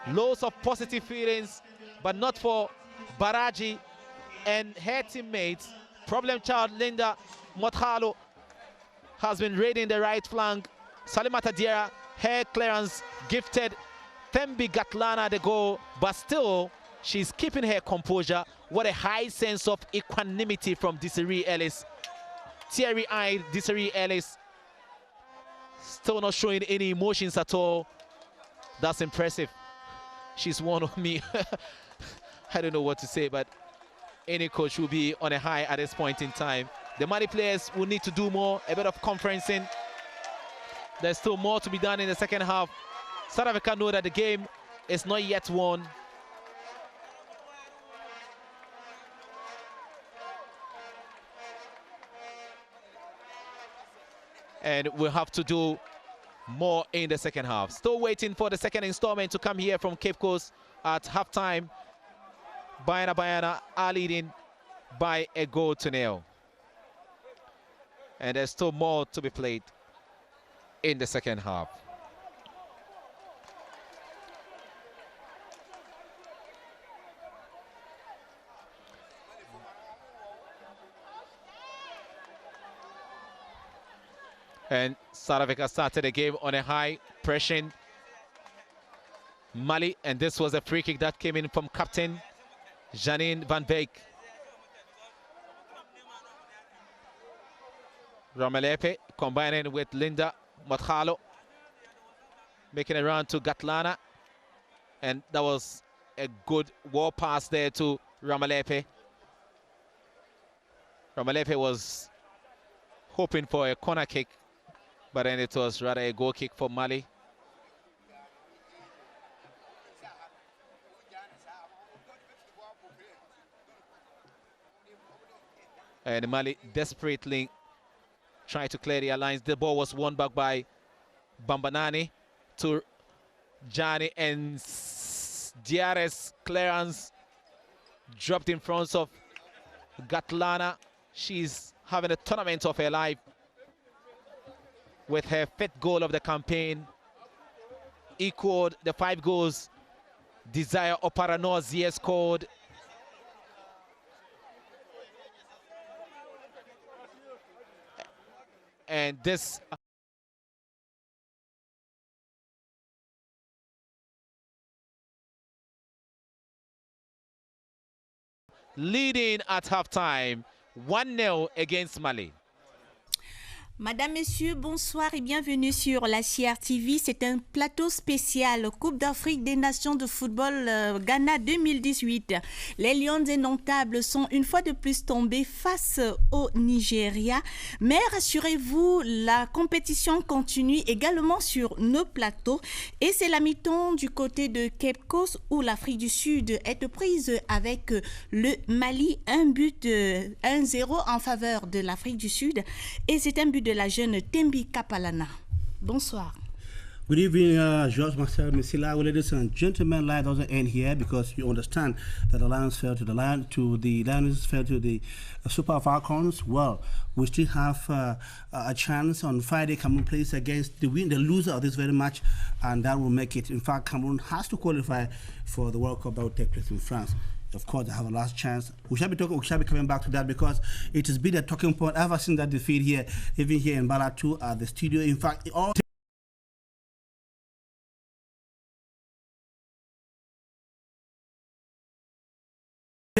loads of positive feelings, but not for Baraji and her teammates. Problem child Linda Mothalo has been raiding the right flank. Salimata Diarra, her clearance gifted Thembi Gatlana the goal, but still she's keeping her composure. What a high sense of equanimity from Desiree Ellis. Teary-eyed Desiree Ellis, still not showing any emotions at all. That's impressive. She's one of me. I don't know what to say, but any coach will be on a high at this point in time. The Mali players will need to do more, a bit of conferencing. There's still more to be done in the second half. South Africa know that the game is not yet won. And we'll have to do more in the second half. Still waiting for the second installment to come here from Cape Coast at halftime. Bayana are leading by a goal to nil. And there's still more to be played in the second half. And South Africa started the game on a high, pressing Mali, and this was a free kick that came in from captain Janine van Beek. Ramalepe combining with Linda Mothalo, making a run to Gatlana, and that was a good wall pass there to Ramalepe. Ramalepe was hoping for a corner kick, but then it was rather a goal kick for Mali. And Mali desperately trying to clear the lines. The ball was won back by Bambanani to Jani, and Diarra's clearance dropped in front of Gatlana. She's having a tournament of her life with her fifth goal of the campaign. Equaled the 5 goals Desire Oparanozie scored. And this leading at halftime 1-0 against Mali. Madame, Messieurs, bonsoir et bienvenue sur la CRTV. C'est un plateau spécial Coupe d'Afrique des Nations de football Ghana 2018. Les Lions indomptables sont une fois de plus tombés face au Nigeria. Mais rassurez-vous, la compétition continue également sur nos plateaux. Et c'est la mi-temps du côté de Cape Coast où l'Afrique du Sud est prise avec le Mali. Un but 1-0 en faveur de l'Afrique du Sud. Et c'est un but de la jeune Thembi Kapalana. Bonsoir. Good evening, George, Marcel, Missila. Well, ladies and gentlemen, life doesn't end here because you understand that the Lions fell to the Lions fell to the Super Falcons. Well, we still have a chance on Friday. Cameroon plays against the loser of this very match, and that will make it. In fact, Cameroon has to qualify for the World Cup that will take place in France. Of course, they have a last chance. We shall be coming back to that because it has been a talking point ever since that defeat here, even here in Balatu at the studio. In fact, all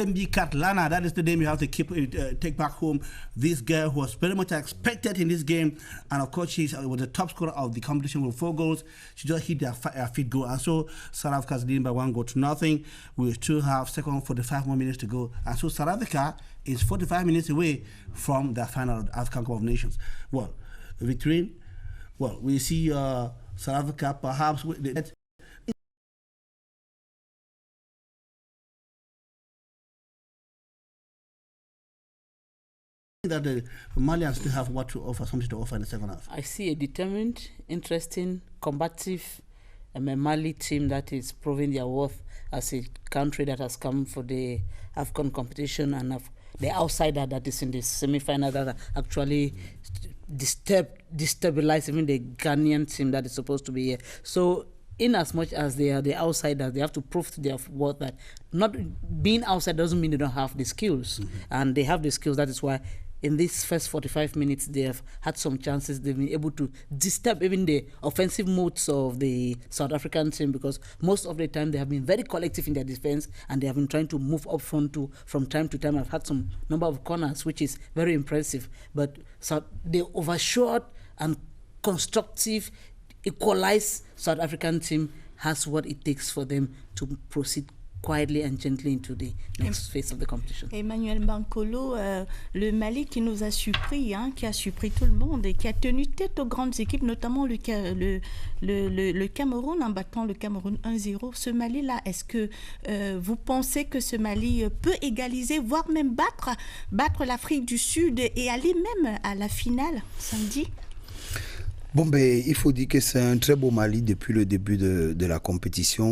Tembi Katlana, that is the name you have to take back home. This girl who was very much expected in this game, and of course she was the top scorer of the competition with 4 goals. She just hit her fifth goal, and so South Africa's leading by 1-0. We still have 45 more minutes to go, and so South Africa is 45 minutes away from the final of the AFCON Cup of Nations. Well, Victorine, well, we see South Africa perhaps with the that the Malians still have what to offer, something to offer in the second half. I see a determined, interesting, combative Mali team that is proving their worth as a country that has come for the AFCON competition, and the outsider that is in the semi-final that actually destabilize even the Ghanaian team that is supposed to be here. So in as much as they are the outsiders, they have to prove to their worth that not being outside doesn't mean they don't have the skills. And they have the skills. That is why in these first 45 minutes, they have had some chances. They've been able to disturb even the offensive modes of the South African team, because most of the time they have been very collective in their defense, and they have been trying to move up front too. From time to time, I've had some number of corners, which is very impressive. But so the overshot and constructive, equalized South African team has what it takes for them to proceed quietly and gently into the next phase of the competition. Emmanuel Bankolo, le Mali qui nous a surpris, qui a surpris tout le monde et qui a tenu tête aux grandes équipes, notamment le Cameroun, en battant le Cameroun 1-0. Ce Mali-là, est-ce que vous pensez que ce Mali peut égaliser, voire même battre l'Afrique du Sud et aller même à la finale samedi? Bon, il faut dire que c'est un très beau Mali depuis le début de la compétition.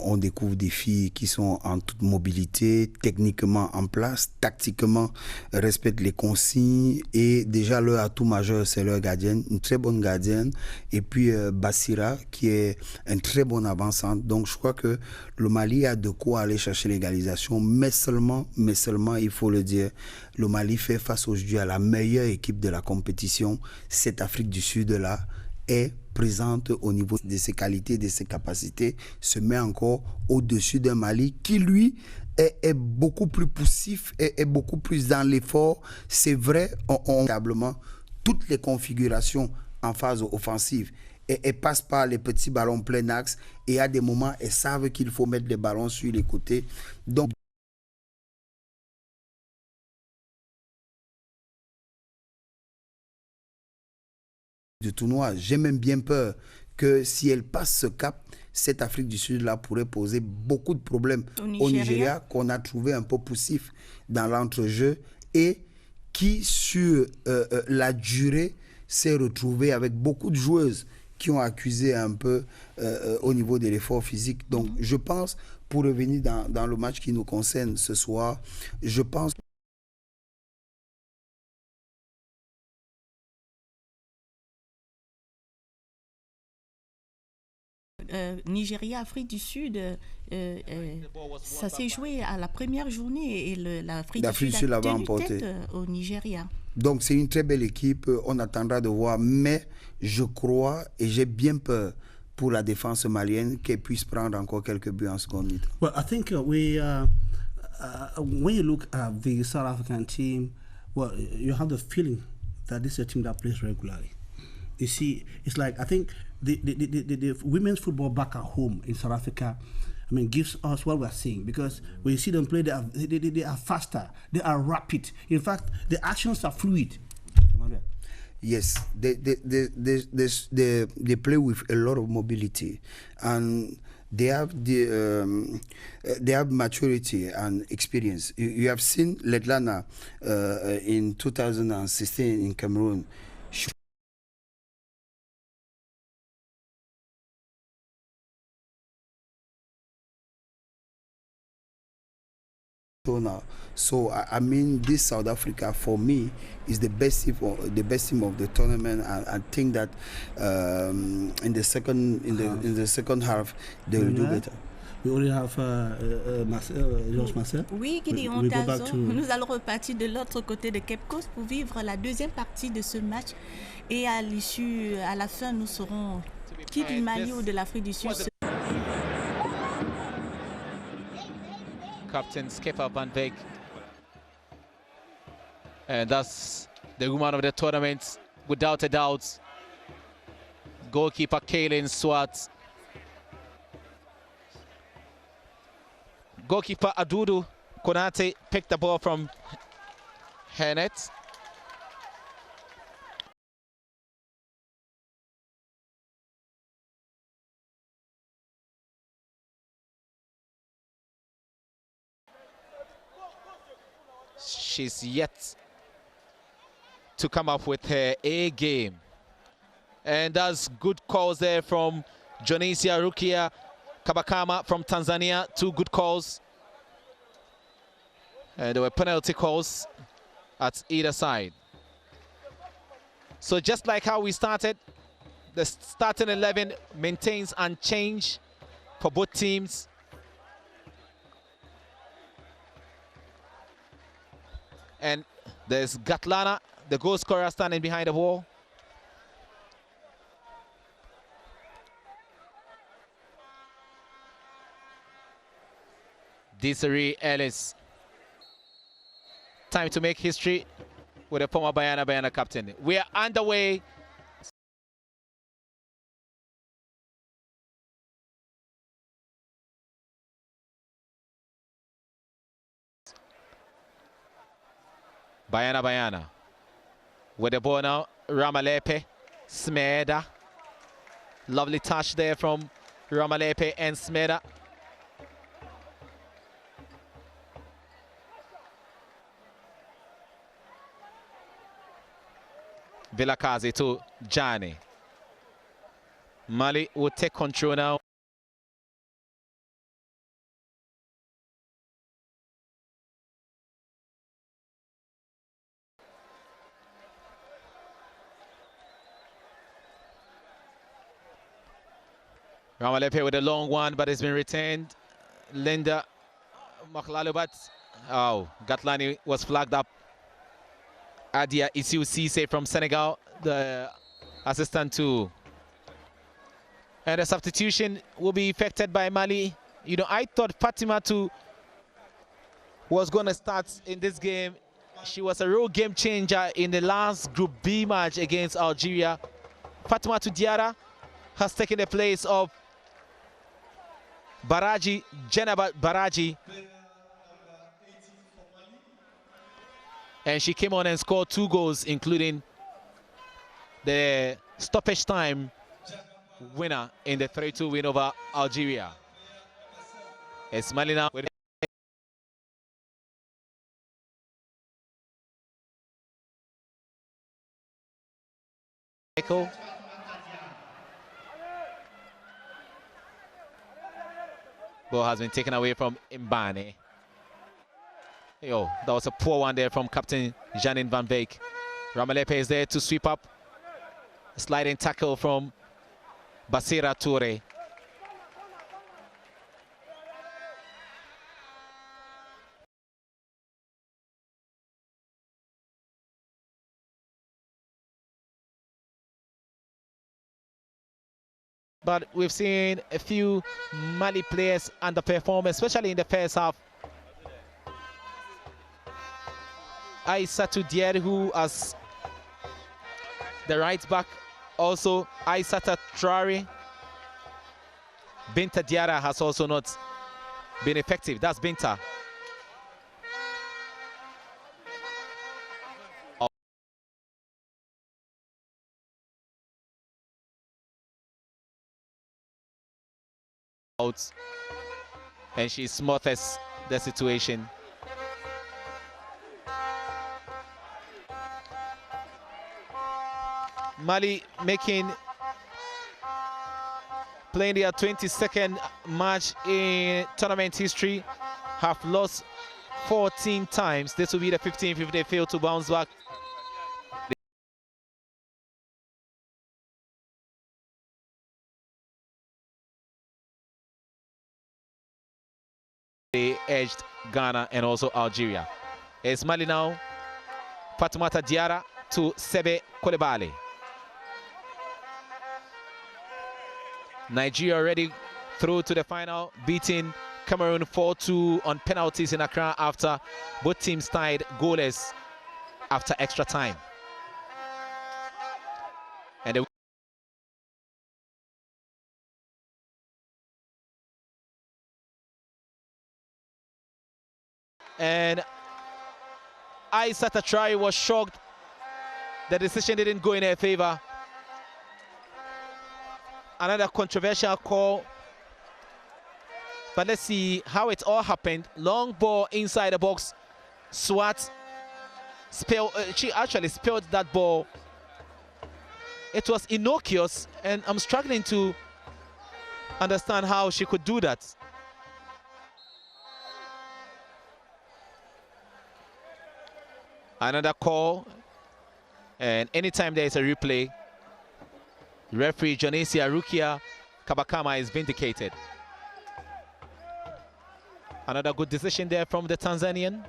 On découvre des filles qui sont en toute mobilité, techniquement en place, tactiquement respectent les consignes, et déjà leur atout majeur, c'est leur gardienne, une très bonne gardienne, et puis Bassira qui est un très bon avançant. Donc je crois que le Mali a de quoi aller chercher l'égalisation, mais seulement, il faut le dire, le Mali fait face aujourd'hui à la meilleure équipe de la compétition. Cette Afrique du Sud-là est présente au niveau de ses qualités, de ses capacités, se met encore au-dessus d'un Mali qui, lui, est beaucoup plus poussif, est beaucoup plus dans l'effort. C'est vrai, on a toutes les configurations en phase offensive. Et passe par les petits ballons plein axe, et à des moments, elles savent qu'il faut mettre les ballons sur les côtés. Donc, du tournoi, j'ai même bien peur que si elle passe ce cap, cette Afrique du Sud-là pourrait poser beaucoup de problèmes au Nigeria, qu'on a trouvé un peu poussif dans l'entrejeu, et qui, sur la durée, s'est retrouvé avec beaucoup de joueuses qui ont accusé un peu au niveau de l'effort physique. Donc, je pense, pour revenir dans le match qui nous concerne ce soir, je pense Nigeria, Afrique du Sud, ça s'est joué à la première journée, et l'Afrique du Sud a tenu tête au Nigeria. Donc c'est une très belle équipe, on attendra de voir, mais je crois et j'ai bien peur pour la défense malienne qu'elle puisse prendre encore quelques buts en seconde mi-temps. Well, I think when you look at the South African team, well, you have the feeling that this is a team that plays regularly. You see, it's like, I think the women's football back at home in South Africa, I mean, gives us what we're seeing, because when you see them play, they are faster, they are rapid. In fact, the actions are fluid. Yes, they play with a lot of mobility, and they have maturity and experience. You have seen Letlana in 2016 in Cameroon. So I mean, this South Africa for me is the best team of the tournament. I think that in the second half they will do better. We already have Marcel. Oui, Gideon Tazo. Nous allons repartir de l'autre côté de Cape Coast pour vivre la deuxième partie de ce match. Et à l'issue, à la fin, nous saurons qui du Mali ou de l'Afrique du Sud. captain skipper Van Beek. And that's the woman of the tournament, without a doubt. Goalkeeper Kaylin Swart. Goalkeeper Adudu Konate picked the ball from her net. She's yet to come up with her A game. And that's good calls there from Jonisia Rukia Kabakama from Tanzania. 2 good calls. And there were penalty calls at either side. So just like how we started, the starting 11 maintains unchanged for both teams. And there's Gatlana, the goal scorer, standing behind the ball. Desiree Ellis. Time to make history with the former Bayana captain. We are underway. Bayana. With the ball now, Ramalepe, Smeda. Lovely touch there from Ramalepe and Smeda. Vilakazi to Jani. Mali will take control now. Ramalepe with a long one, but it's been retained. Linda Maklalubat. Oh, Gatlani was flagged up. Adia Isiu Cisse from Senegal, the assistant to. And the substitution will be effected by Mali. You know, I thought PATYCHOU was going to start in this game. She was a real game changer in the last Group B match against Algeria. Fatoumata Diarra has taken the place of Baraji, Jenaba Baraji. And she came on and scored 2 goals, including the stoppage time winner in the 3-2 win over Algeria. It's Mali now with Echo. Ball has been taken away from Mbane. Yo, that was a poor one there from Captain Janine Van Beek. Ramalepe is there to sweep up. A sliding tackle from Basira Toure. But we've seen a few Mali players underperform, especially in the first half. Aissatou Dier, who as the right back, also Aissata Traore. Binta Diarra has also not been effective. That's Binta. Out, and she smothers the situation. Mali playing their 22nd match in tournament history, have lost 14 times. This will be the 15th if they fail to bounce back. They edged Ghana and also Algeria. It's Mali now. Fatoumata Diarra to Sebe Coulibaly. Nigeria already through to the final, beating Cameroon 4-2 on penalties in Accra after both teams tied goalless after extra time. And Aissata Traore was shocked. The decision didn't go in her favor. Another controversial call. But let's see how it all happened. Long ball inside the box. Swat she actually spilled that ball. It was innocuous, and I'm struggling to understand how she could do that. Another call, and anytime there is a replay, referee Jonesia Rukia Kabakama is vindicated. Another good decision there from the Tanzanian.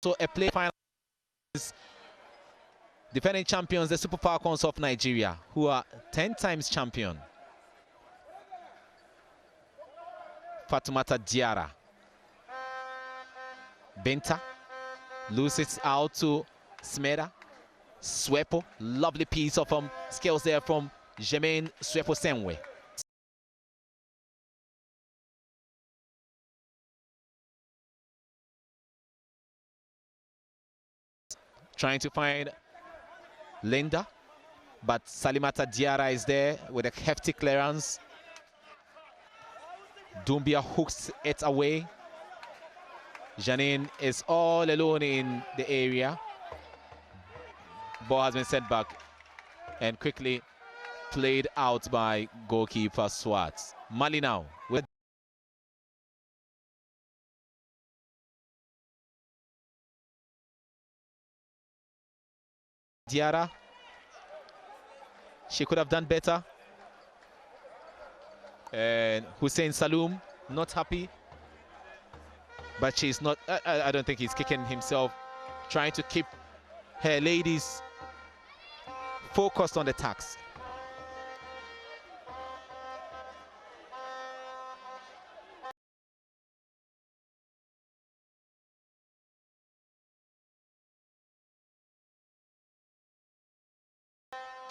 So a play final is defending champions, the Super Falcons of Nigeria, who are 10 times champion. Fatoumata Diarra. Benta loses out to Smeda. Swepo, lovely piece of skills there from Jermaine Swepo Senwe. Trying to find Linda, but Salimata Diarra is there with a hefty clearance. Dumbia hooks it away. Janine is all alone in the area. Ball has been sent back and quickly played out by goalkeeper Swat. Mali now with Diarra. She could have done better. And Hussein Saloum not happy, but she's not. I don't think he's kicking himself, trying to keep her ladies focused on the task.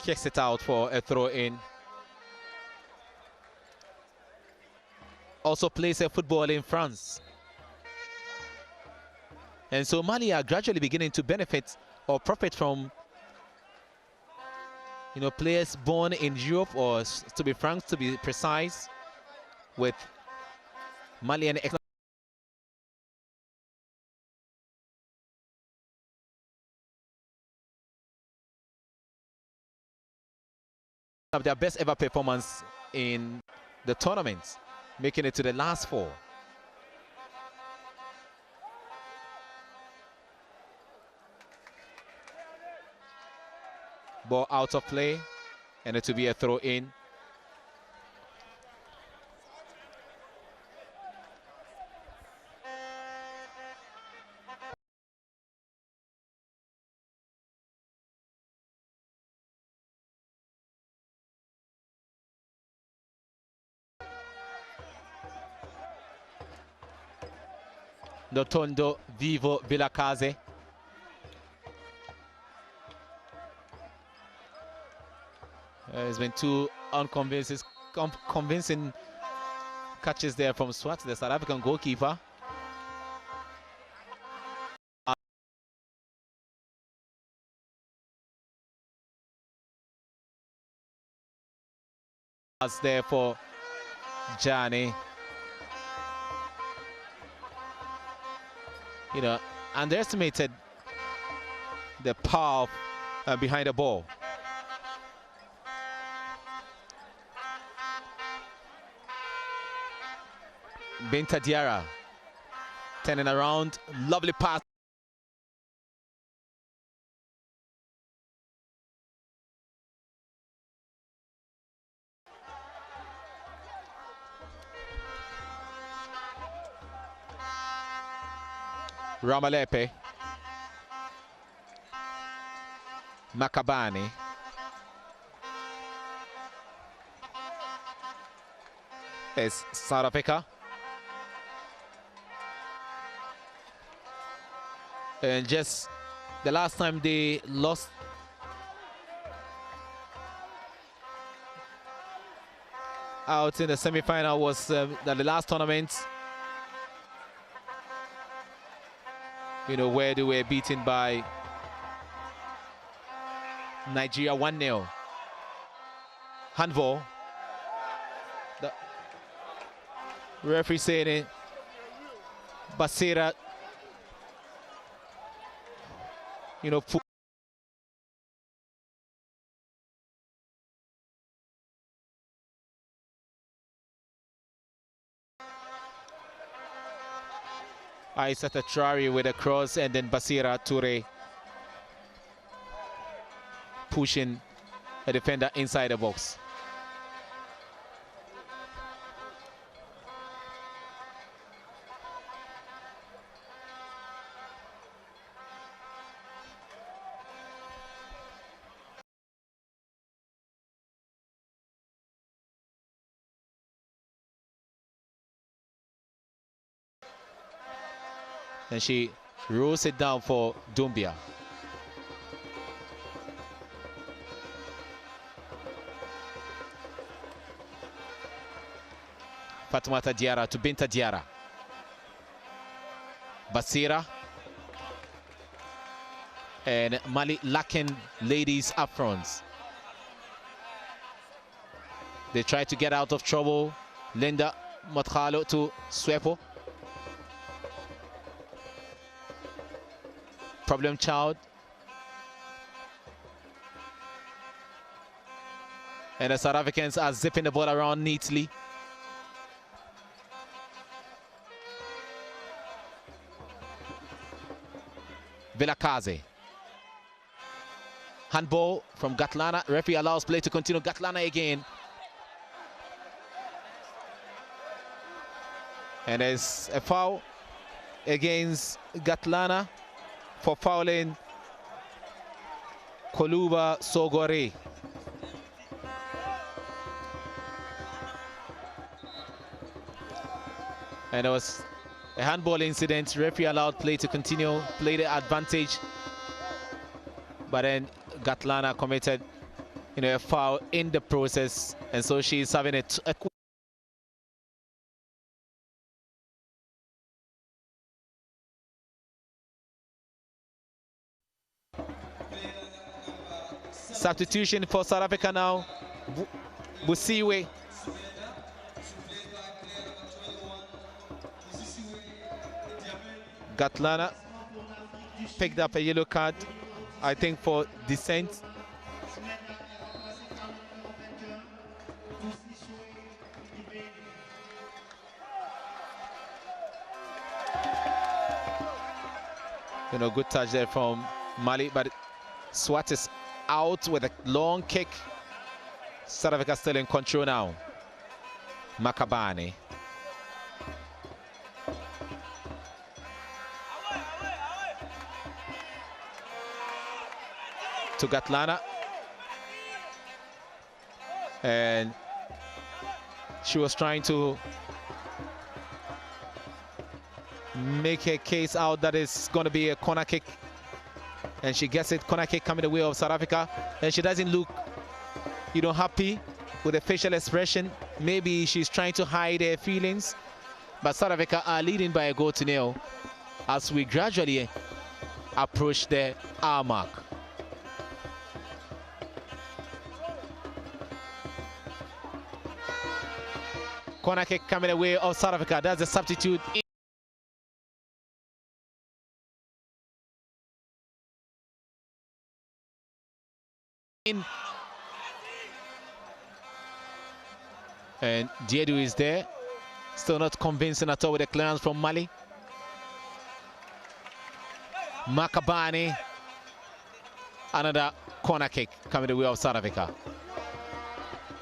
Kicks it out for a throw in. Also plays a football in France. And so Mali are gradually beginning to benefit or profit from, players born in Europe, or to be frank, to be precise, with Malian of their best ever performance in the tournament, making it to the last four. Ball out of play, and it will be a throw in. Notondo Vivo Villacase. There's been two convincing catches there from Swat, the South African goalkeeper. That's there for Jani. Underestimated the power behind the ball. Binta Diarra turning around, lovely pass. Ramalepe. Makabane. It's South Africa. And just the last time they lost out in the semi-final was the last tournament, you know, where they were beaten by Nigeria 1-0. Handball. The referee saying it. Basira, you know, Aissata Traore with a cross, and then Basira Toure pushing a defender inside the box. And she rolls it down for Doumbia. Fatoumata Diarra to Binta Diarra. Basira. And Mali lacking ladies up front. They try to get out of trouble. Linda Motkalo to Swepo. Problem child. And the South Africans are zipping the ball around neatly. Vilakazi. Handball from Gatlana. Referee allows play to continue. Gatlana again. And there's a foul against Gatlana for fouling Koluba Sogore. And there was a handball incident. Referee allowed play to continue, play the advantage. But then Gatlana committed, you know, a foul in the process, and so she's having a substitution for South Africa now. Busiwe. Gatlana picked up a yellow card, I think, for dissent. You know, good touch there from Mali, but Swat is out with a long kick. South Africa still in control now. Makabane. To Gatlana. And she was trying to make a case out that it's going to be a corner kick. And she gets it, corner kick coming the way of South Africa. And she doesn't look, you know, happy with the facial expression. Maybe she's trying to hide her feelings. But South Africa are leading by a goal to nil as we gradually approach the hour mark. Corner kick coming the way of South Africa. That's the substitute. And Diedu is there, still not convincing at all with the clearance from Mali. Makabane, another corner kick coming the way of South Africa.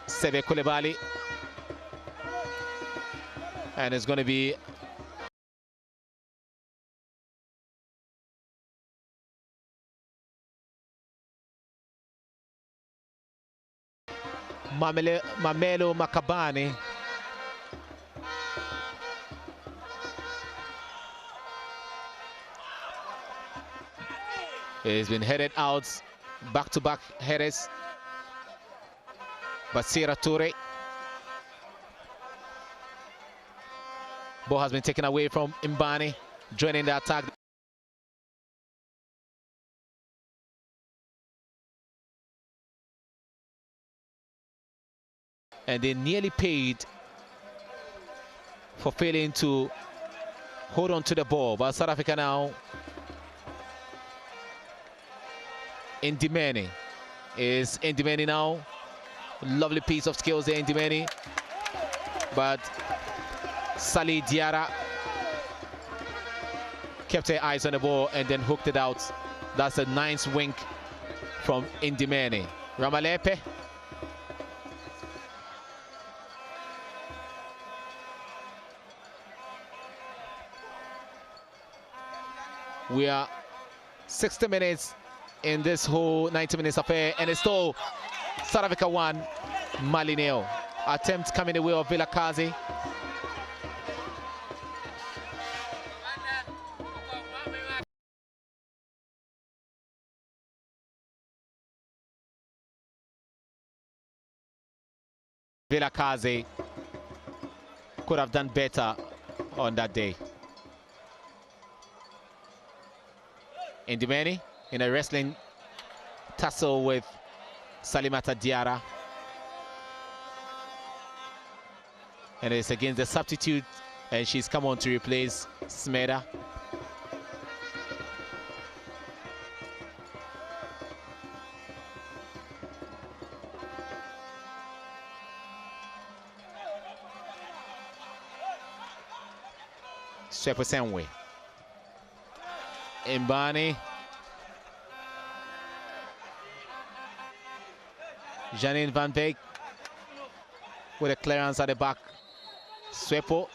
Sebe Coulibaly, and it's going to be Mamelo Makabane. He's been headed out, back-to-back headers. Basira Toure. Ball has been taken away from Mbani, joining the attack. And they nearly paid for failing to hold on to the ball. But South Africa now Ndimeni is Ndimeni now. Lovely piece of skills there, Ndimeni. But Sali Diarra kept her eyes on the ball and then hooked it out. That's a nice wink from Ndimeni. Ramalepe. We are 60 minutes in this whole 90 minutes affair, and it's still South Africa 1, Mali 0. Attempt coming the way of Vilakazi. Vilakazi could have done better on that day. Ndimeni in a wrestling tussle with Salimata Diarra. And it's against the substitute, and she's come on to replace Smeda. Sepusenwe. Mbani. Janine Van Beek with a clearance at the back. Swepo.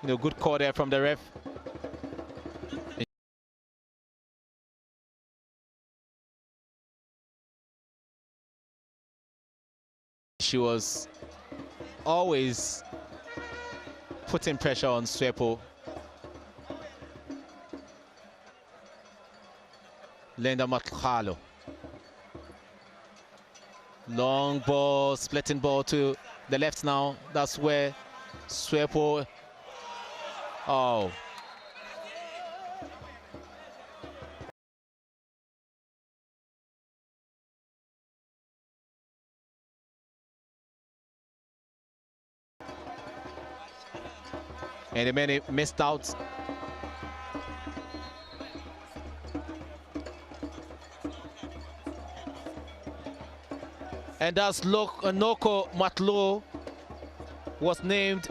Good call there from the ref. She was always putting pressure on Swepo. Lenda Matkalo. Long ball, splitting ball to the left now. That's where Swepo. Oh. And the man missed out. And that's Noko Matlo was named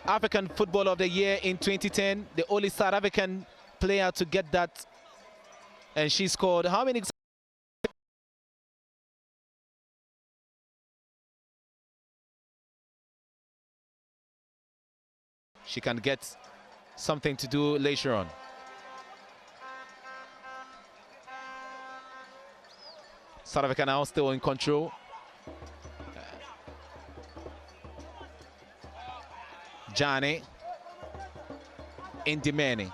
African Footballer of the Year in 2010, the only South African player to get that. And she scored how many? She can get something to do later on. South Africa now still in control. Johnny Ndimeni.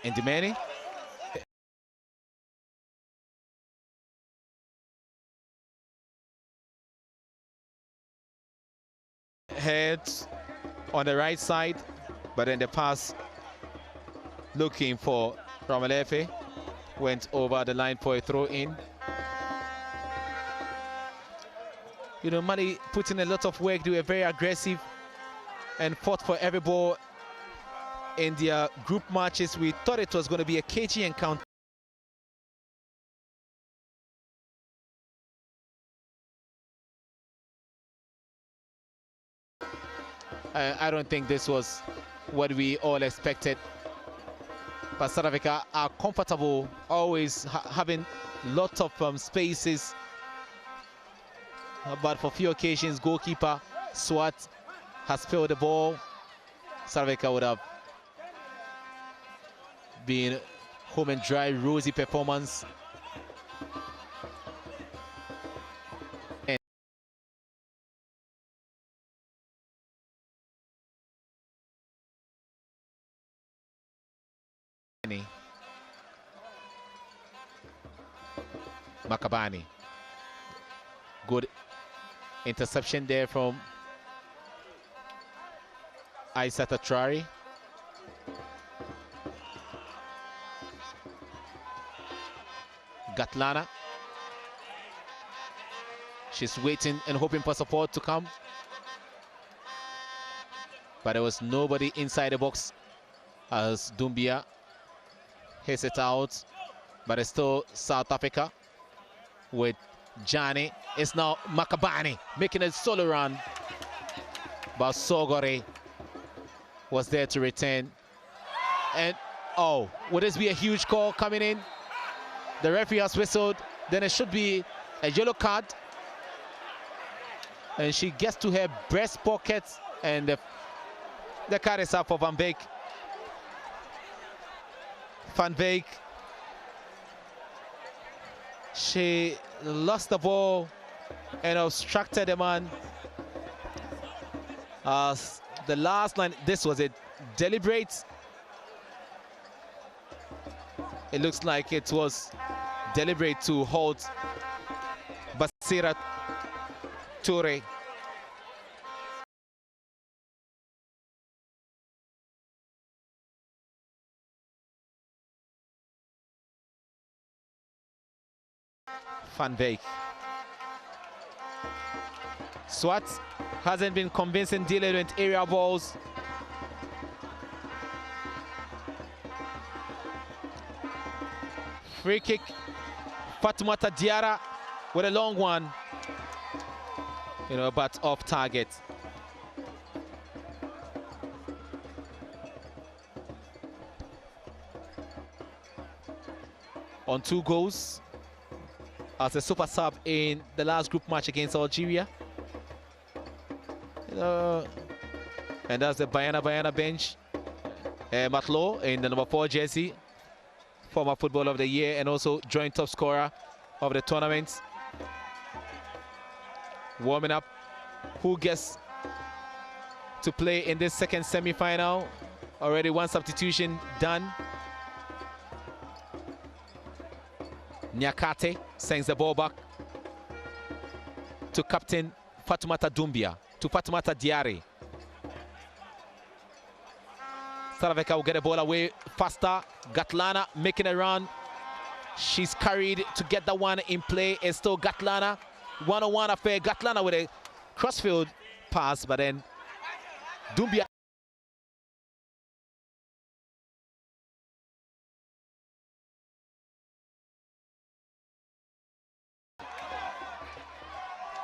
Ndimeni. Heads on the right side, but then the pass looking for Ramalefe went over the line for a throw-in. Mali put in a lot of work. They were very aggressive and fought for every ball in their group matches. We thought it was going to be a cagey encounter. I don't think this was what we all expected. But South Africa are comfortable, always having lots of spaces. But for few occasions, goalkeeper Swat has spilled the ball. South Africa would have been home and dry, rosy performance. Makabani. Good interception there from Aissata Traore. Gatlana. She's waiting and hoping for support to come. But there was nobody inside the box as Doumbia hits it out. But it's still South Africa with Jani. It's now Makabani making a solo run. But Sogore was there to return. And oh, would this be a huge call coming in? The referee has whistled. Then it should be a yellow card. And she gets to her breast pocket, and the card is up for Van Beek. Van Beek. She lost the ball and obstructed the man. The last line, this was it deliberate. It looks like it was deliberate to hold Basira Toure. Van Beek. Swat hasn't been convincing dealing with area balls. Free kick. Fatoumata Diarra with a long one. But off target. On 2 goals as a super sub in the last group match against Algeria. And that's the Bayana bench. Matlo in the number 4 jersey, former Footballer of the Year and also joint top scorer of the tournament. Warming up. Who gets to play in this second semi-final? Already 1 substitution done. Nyakate sends the ball back to captain Fatoumata Doumbia, to Fatoumata Diarra. South Africa will get the ball away faster. Gatlana making a run. She's carried to get that one in play. It's still Gatlana. 1-on-1 affair. Gatlana with a crossfield pass, but then Doumbia.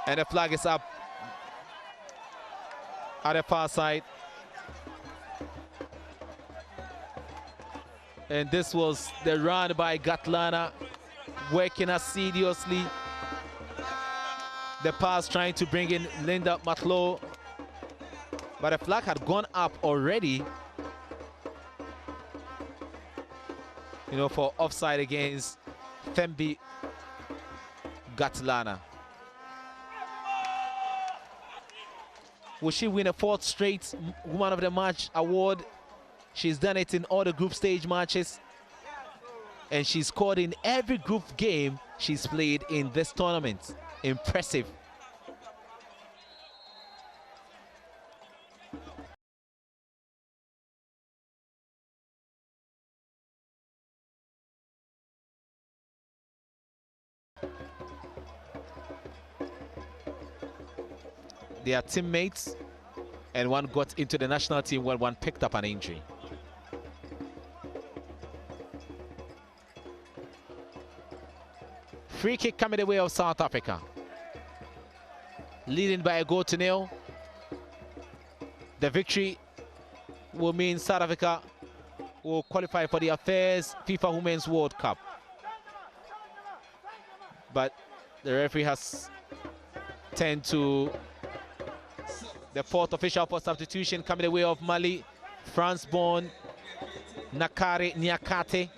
And the flag is up at the far side. And this was the run by Gatlana, working assiduously. The pass trying to bring in Linda Matlo. But the flag had gone up already, for offside against Thembi Gatlana. Will she win a 4th straight Woman of the Match award? She's done it in all the group stage matches. And she's scored in every group game she's played in this tournament. Impressive. They are teammates, and one got into the national team while one picked up an injury. Free kick coming the way of South Africa. Leading by a 0-0. The victory will mean South Africa will qualify for the Affairs FIFA Women's World Cup. But the referee has turned to the 4th official for substitution coming the way of Mali, France-born Nakare Nyakate.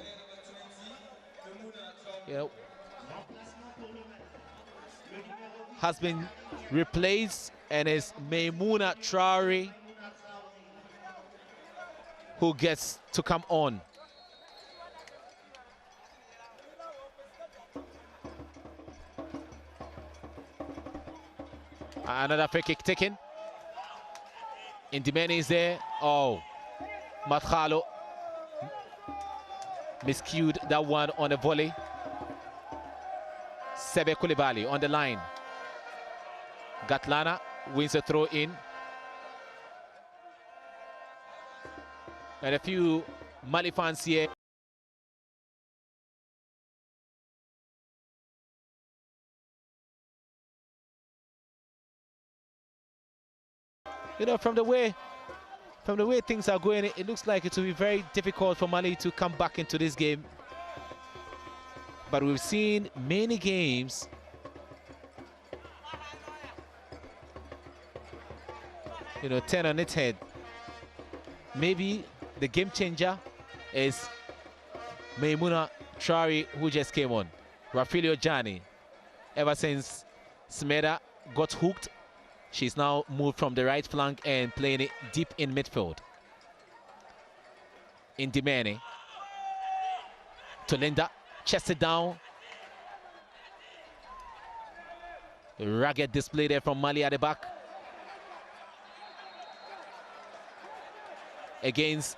Has been replaced, and is Maimouna Traore who gets to come on. Another free kick taken. Indimene is there. Oh, Matkhalo miscued that one on a volley. Sebe Koulibaly on the line. Gatlana wins a throw in. And a few Mali fans here. You know, from the way things are going, it looks like it will be very difficult for Mali to come back into this game. But we've seen many games turn on its head. Maybe the game changer is Maimouna Traore, who just came on. Rafilio Jani. Ever since Smeda got hooked, she's now moved from the right flank and playing it deep in midfield. Indimene. To Linda. Chested down. Rugged display there from Mali at the back. Against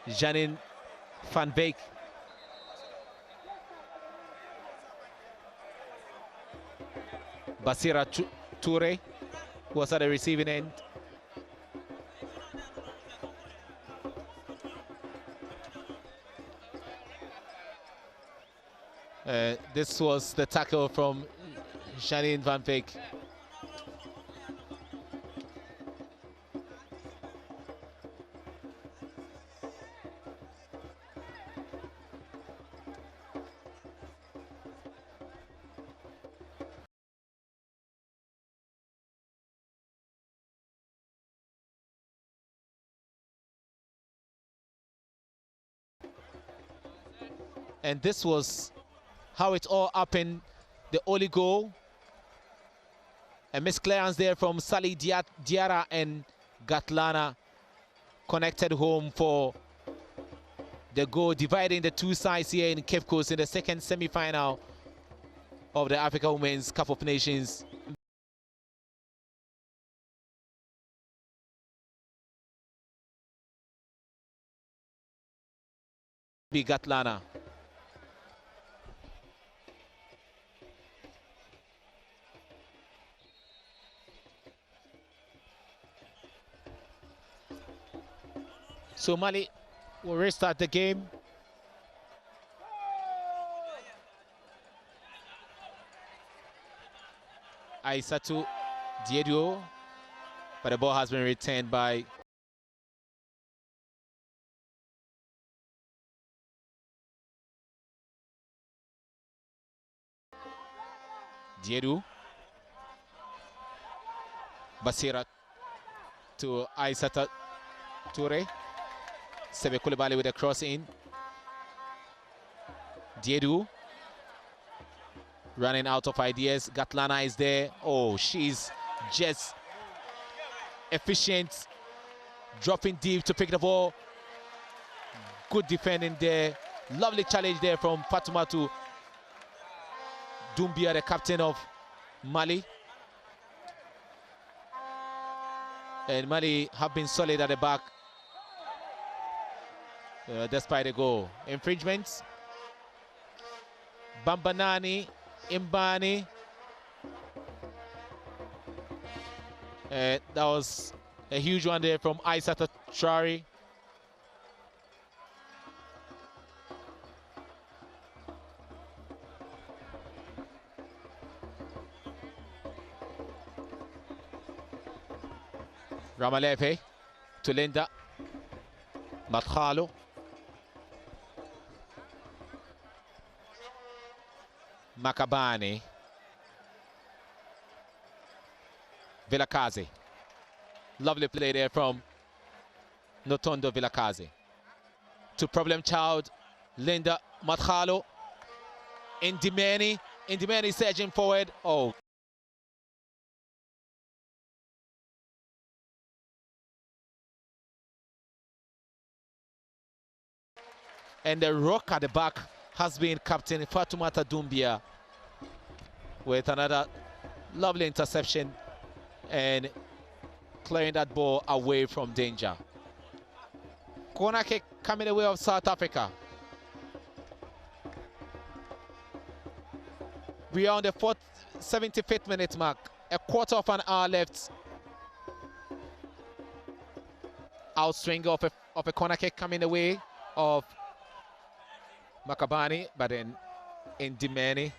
Janine van Beek. Basira Toure was at the receiving end. This was the tackle from Janine van Beek. And this was how it all happened. The only goal. A misclearance there from Sali Diarra, and Gatlana connected home for the goal, dividing the two sides here in Cape Coast in the second semi-final of the Africa Women's Cup of Nations. Gatlana. So Mali will restart the game. Aissatou Diédhiou, but the ball has been retained by Diédhiou. Basira to Aissatou Toure. Sebe Koulibaly with a cross in. Diédhiou running out of ideas. Gatlana is there. Oh, she's just efficient. Dropping deep to pick the ball. Good defending there. Lovely challenge there from Fatoumata Doumbia, the captain of Mali. And Mali have been solid at the back. Despite the goal. Infringements. Bambanani, Imbani. That was a huge one there from Aissatou Traore. Ramalepe to Linda. Matkhalo. Makabane. Vilakazi. Lovely play there from Notondo Vilakazi. To problem child, Linda Matkhalo. Indimene. Indimene surging forward. Oh. And the rock at the back has been Captain Fatoumata Doumbia with another lovely interception and clearing that ball away from danger. Corner kick coming the way of South Africa. We are on the 75th minute mark. A quarter of an hour left. Outswing of a corner kick coming the way of Makabani, but then in Dimani.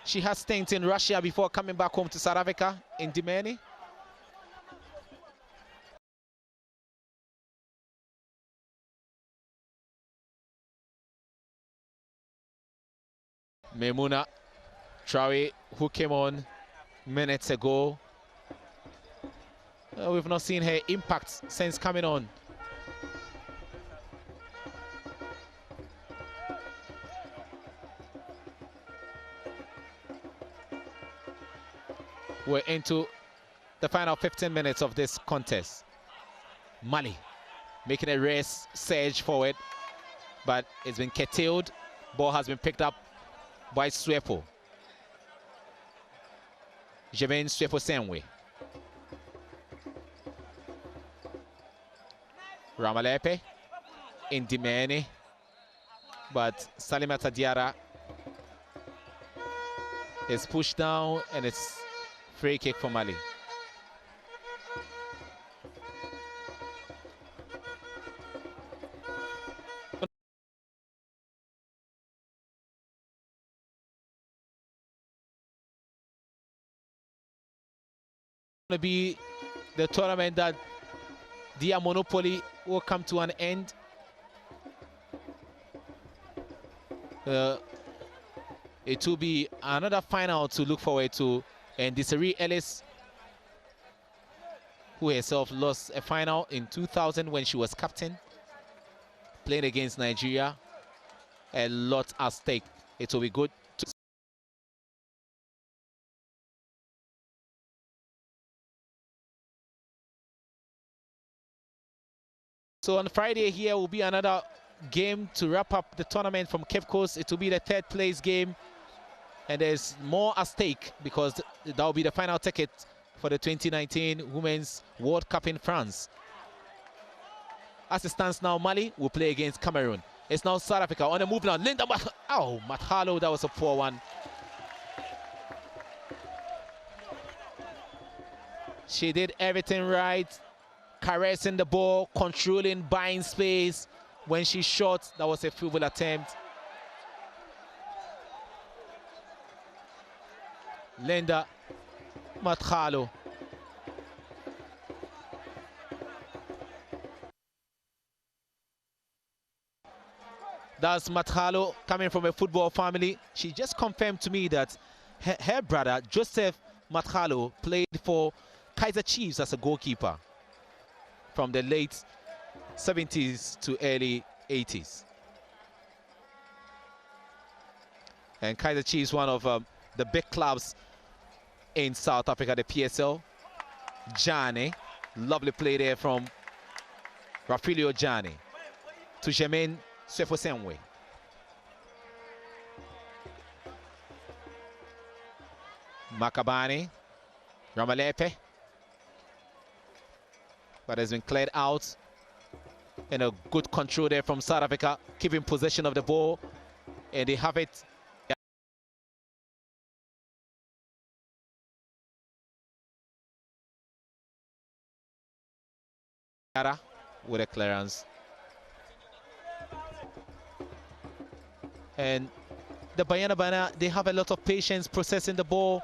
She has stint in Russia before coming back home to South Africa in Dimani. Memuna Traore, who came on minutes ago. We've not seen her impact since coming on. We're into the final 15 minutes of this contest. Mali making a race surge forward, but it's been curtailed. Ball has been picked up by Swepo. Jeven Swepo Senwe. Ramalepe in Dimani, but Salimata Diarra is pushed down and it's free kick for Mali. To be the tournament that their monopoly will come to an end. It will be another final to look forward to, and Desiree Ellis, who herself lost a final in 2000 when she was captain, playing against Nigeria. A lot at stake. It will be good. So on Friday here will be another game to wrap up the tournament from Cape Coast. It will be the third place game, and there's more at stake because that will be the final ticket for the 2019 Women's World Cup in France. As it stands now, Mali will play against Cameroon. It's now South Africa on the move now. Linda Mathalo, that was a poor one. She did everything right. Caressing the ball, controlling, buying space. When she shot, that was a feeble attempt. Linda Mathalo. That's Mathalo coming from a football family. She just confirmed to me that her brother, Joseph Mathalo, played for Kaizer Chiefs as a goalkeeper from the late 70s to early 80s. And Kaizer Chiefs, one of the big clubs in South Africa, the PSL. Jani, lovely play there from Rafilio Jani to Jermaine Swefosenwe. Makabani, Ramalepe, but has been cleared out. And a good control there from South Africa, keeping possession of the ball, and they have it. With a clearance. And the Banyana, they have a lot of patience processing the ball,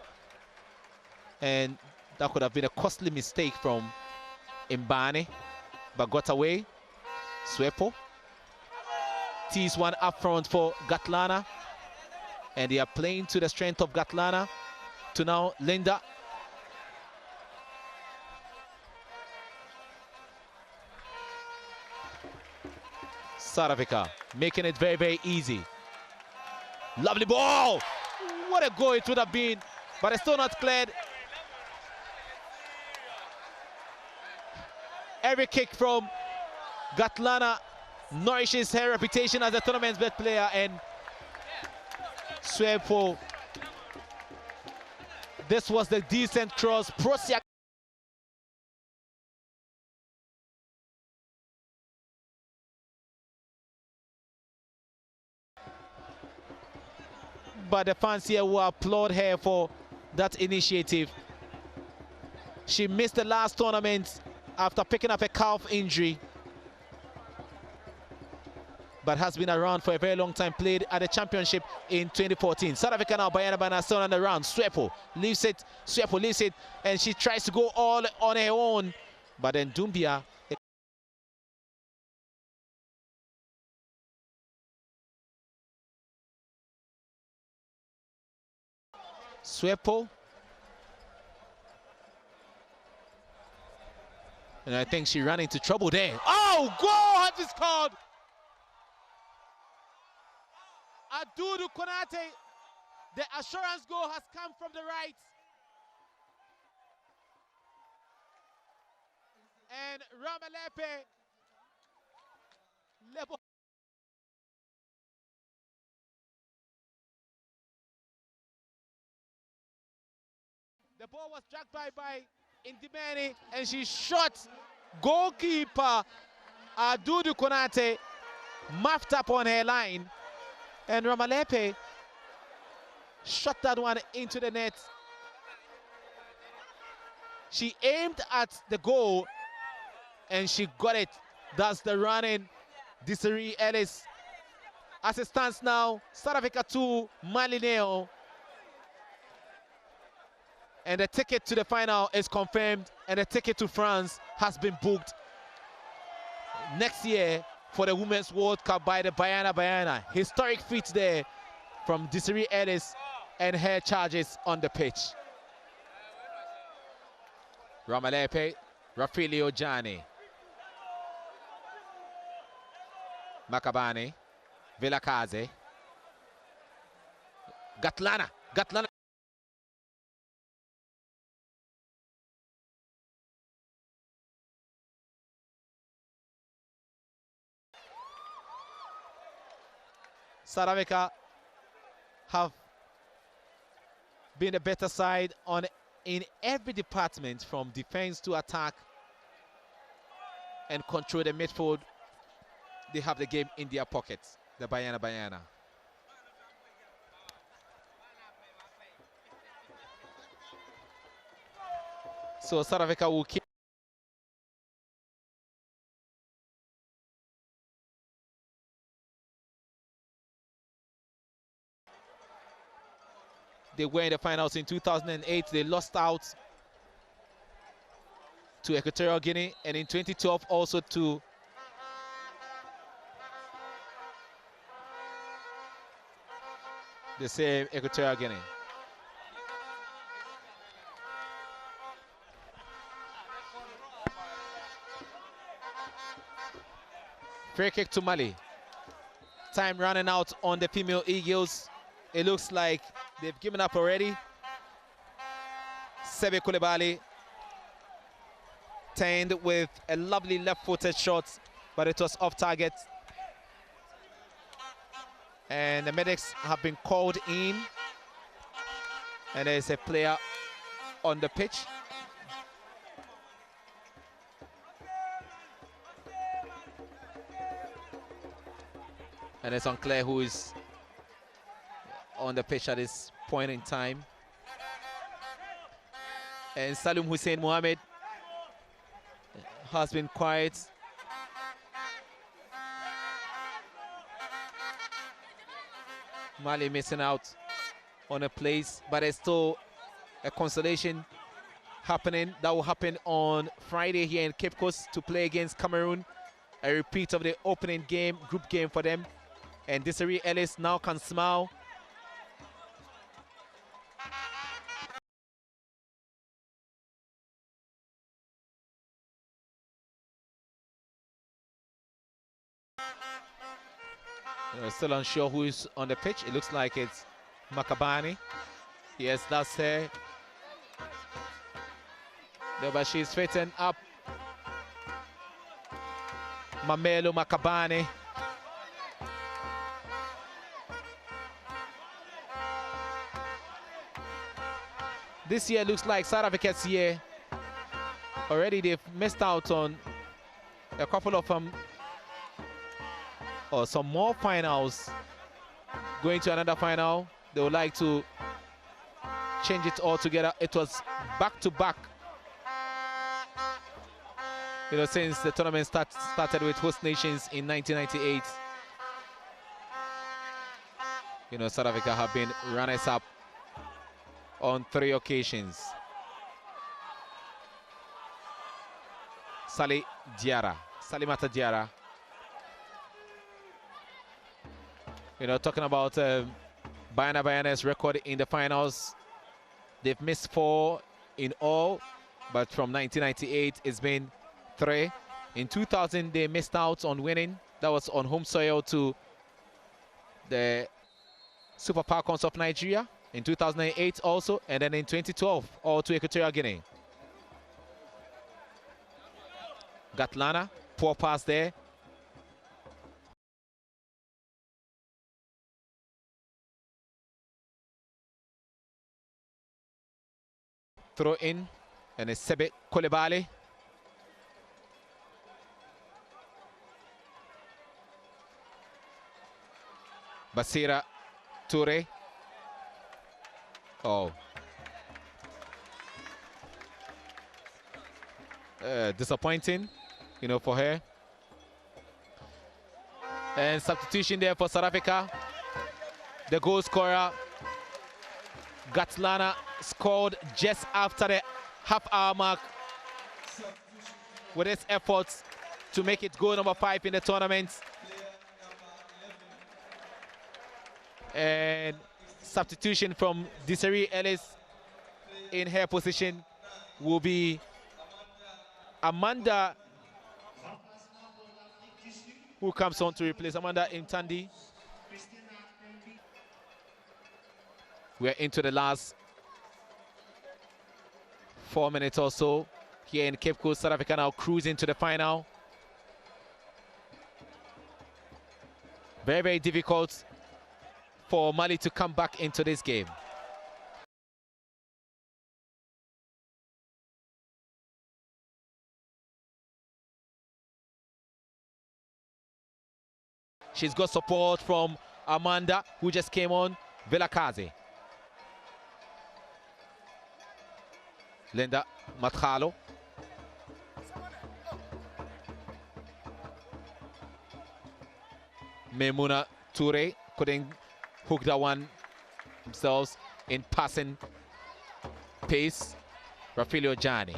and that could have been a costly mistake from Mbane, but got away. Swepo tees one up front for Gatlana, and they are playing to the strength of Gatlana. To now Linda. South Africa making it very, very easy. Lovely ball. What a goal it would have been, but it's still not cleared. Every kick from Gatlana nourishes her reputation as a tournament's best player, and Swepo. This was the decent cross. Prosia. But the fans here will applaud her for that initiative. She missed the last tournament after picking up a calf injury, but has been around for a very long time. Played at the championship in 2014. South Africa now, Bayana still on the round. Swepo leaves it, and she tries to go all on her own, but then Doumbia. Swepo. And I think she ran into trouble there. Oh, goal has been scored! Adudu Konate, the assurance goal has come from the right. And Ramalepe, the ball was dragged by Indimani, and she shot goalkeeper Adudu Konate, muffed up on her line, and Ramalepe shot that one into the net. She aimed at the goal and she got it. That's the running Desiree Ellis. As it stands now, South Africa 2, Mali 0. And the ticket to the final is confirmed, and the ticket to France has been booked next year for the Women's World Cup by the Bayana. Historic feat there from Desiree Ellis and her charges on the pitch. Ramalepe, Rafilio Jani, Makabane, Vilakaze, Gatlana. South Africa have been a better side in every department, from defense to attack, and control the midfield. They have the game in their pockets, the Bayana. So South Africa will keep. They were in the finals in 2008. They lost out to Equatorial Guinea, and in 2012 also to the same Equatorial Guinea. Free kick to Mali. Time running out on the female Eagles. It looks like they've given up already. Sebe Coulibaly turned with a lovely left-footed shot, but it was off target. And the medics have been called in. And there's a player on the pitch. And it's unclear who is on the pitch at this point in time. And Salim Hussein Mohamed has been quiet. Mali missing out on a place, but there's still a consolation happening. That will happen on Friday here in Cape Coast to play against Cameroon. A repeat of the opening game, group game for them. And Desiree Ellis now can smile. Still unsure who is on the pitch. It looks like it's Makabane. Yes, that's her. No, but she's fitting up Mamelo Makabane. This year looks like South Africa's year. Already they've missed out on a couple of or some more finals. Going to another final, they would like to change it all together. It was back-to-back, you know, since the tournament started with host nations in 1998. You know, South Africa have been runners-up on 3 occasions. Salimata Diarra. You know, talking about Banyana's record in the finals. They've missed 4 in all, but from 1998 it's been 3. In 2000 they missed out on winning. That was on home soil to the Super Falcons of Nigeria. In 2008 also, and then in 2012 all to Equatorial Guinea. Gatlana, poor pass there. Throw in, and it's Sebe Koulibaly. Basira Toure. Oh. Disappointing, you know, for her. And substitution there for South Africa. The goal scorer, Gatlana, scored just after the half-hour mark with his efforts to make it goal number 5 in the tournament. And substitution from Desiree Ellis in her position will be Amanda, who comes on to replace Amanda Intandi. We're into the last 4 minutes or so here in Cape Coast. South Africa now cruising to the final. Very, very difficult for Mali to come back into this game. She's got support from Amanda, who just came on. Velakazi. Linda Matkhalo. Memuna Toure couldn't hook that one themselves in passing pace. Rafilio Jani.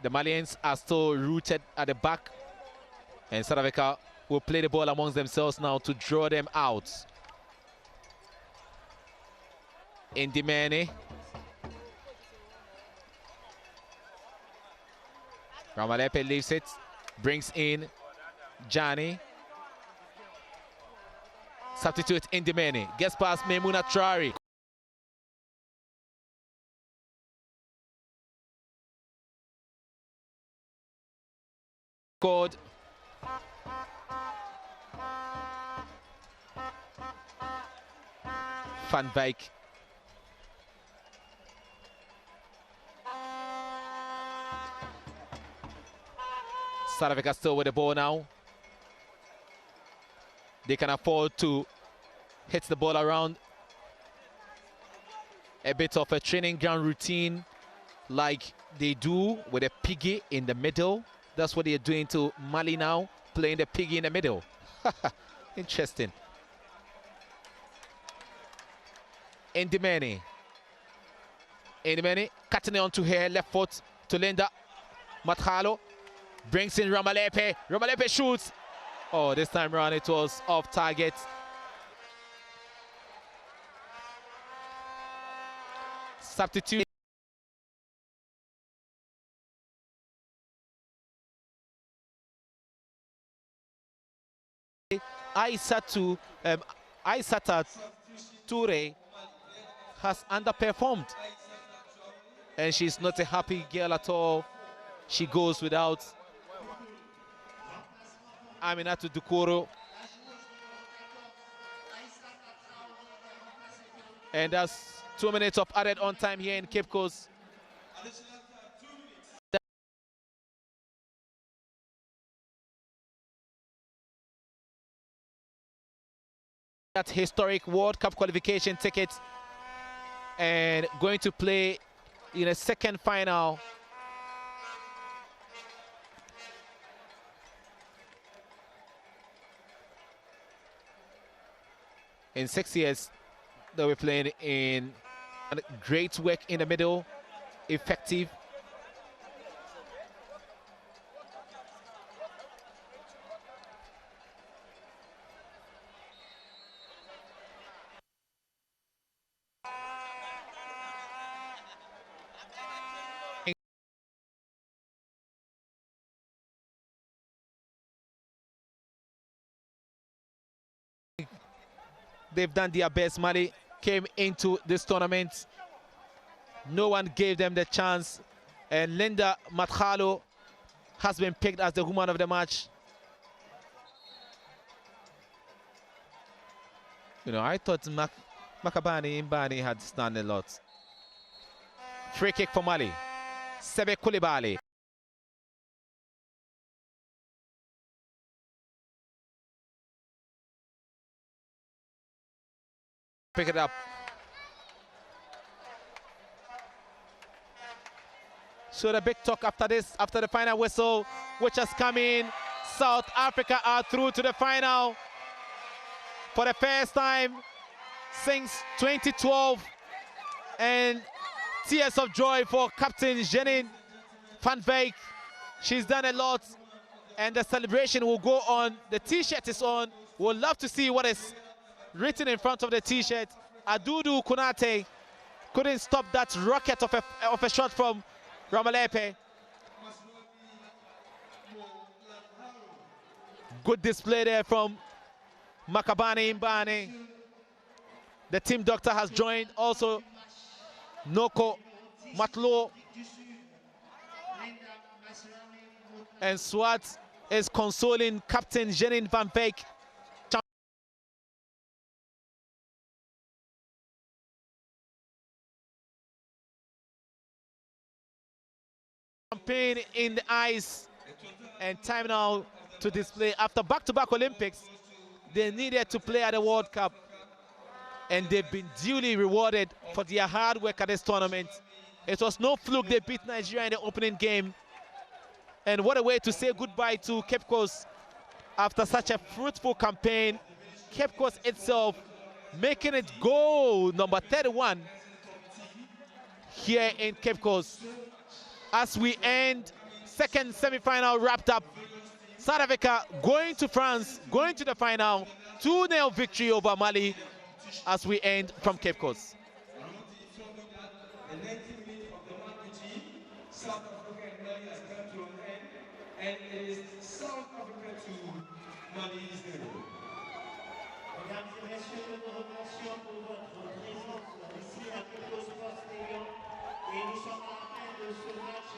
The Malians are still rooted at the back, and South Africa will play the ball amongst themselves now to draw them out. Indimene. Ramalepe leaves it, brings in Jani. Substitute Indimene, gets past Memuna Traore. Scored. Van Wyk. South Africa still with the ball now. They can afford to hit the ball around. A bit of a training ground routine like they do with a piggy in the middle. That's what they're doing to Mali now, playing the piggy in the middle. Interesting. Indimene cutting it onto her left foot to Linda Matkhalo. Brings in Ramalepe. Ramalepe shoots. Oh, this time around it was off target. Substitute. Aissata Toure has underperformed, and she's not a happy girl at all. She goes without Aminatu Dukoro. And that's 2 minutes of added on time here in Cape Coast. That historic World Cup qualification ticket and going to play in a second final. In 6 years, they'll be playing in great work in the middle, effective. They've done their best. Mali came into this tournament. No one gave them the chance. And Linda Mathalo has been picked as the woman of the match. You know, I thought Makabani Mbani had done a lot. Free kick for Mali. Sebe Koulibaly. Pick it up. So the big talk after this, after the final whistle, which has come in. South Africa are through to the final for the first time since 2012. And tears of joy for Captain Janine van Wyk. She's done a lot, and the celebration will go on. The T-shirt is on. We'll love to see what is written in front of the T-shirt. Adudu Konate couldn't stop that rocket of a shot from Ramalepe. Good display there from Makabani Mbane. The team doctor has joined also. Noko Matlo and Swat is consoling Captain Janine van Wyk. Champagne in the eyes, and time now to display. After back-to-back Olympics, they needed to play at the World Cup, and they've been duly rewarded for their hard work at this tournament. It was no fluke. They beat Nigeria in the opening game, and what a way to say goodbye to Cape Coast after such a fruitful campaign. Cape Coast itself making it goal number 31 here in Cape Coast. As we end second semi-final wrapped up, South Africa going to France, going to the final, 2-0 victory over Mali as we end from Cape Coast. South Africa and Mali has come to an end, and it is South Africa to Mali 0. Mesdames et messieurs, nous vous remercions pour votre présence ici à Vidéo Sport Stadium, et nous sommes à la fin de ce match.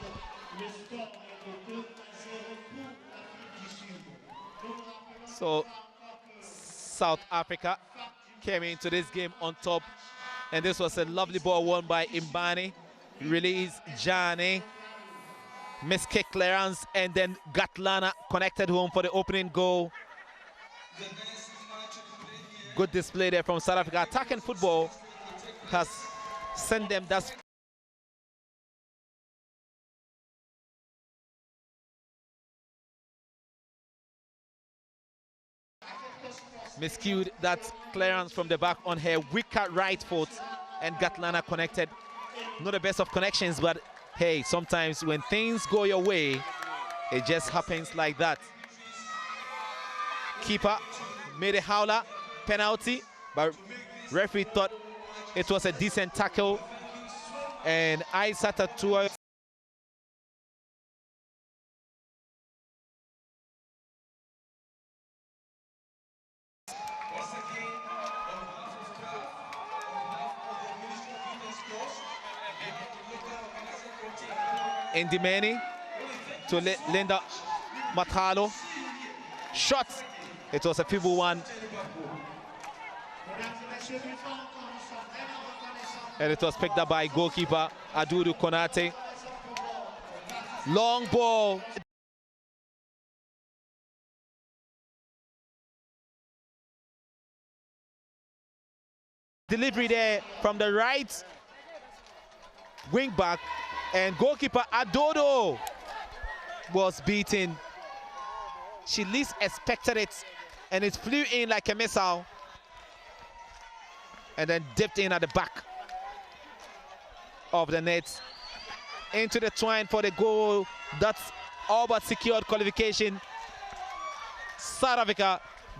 Le score est de 2-0 pour l'Afrique du Sud. So South Africa came into this game on top, and this was a lovely ball won by Mbane. Release Jane, miss kick clearance, and then Gatlana connected home for the opening goal. Good display there from South Africa. Attacking football has sent them that. Miscued that clearance from the back on her wicker right foot, and Gatlana connected. Not the best of connections, but hey, sometimes when things go your way, it just happens like that. Keeper made a howler, penalty, but referee thought it was a decent tackle, and Aissata Tua Indimeni to Linda Mathalo. shot. It was a feeble one. And it was picked up by goalkeeper Adudu Konate. Long ball. Delivery there from the right wing back, and goalkeeper Adodo was beaten. She least expected it, and it flew in like a missile and then dipped in at the back of the net into the twine for the goal. That's all but secured qualification. South Africa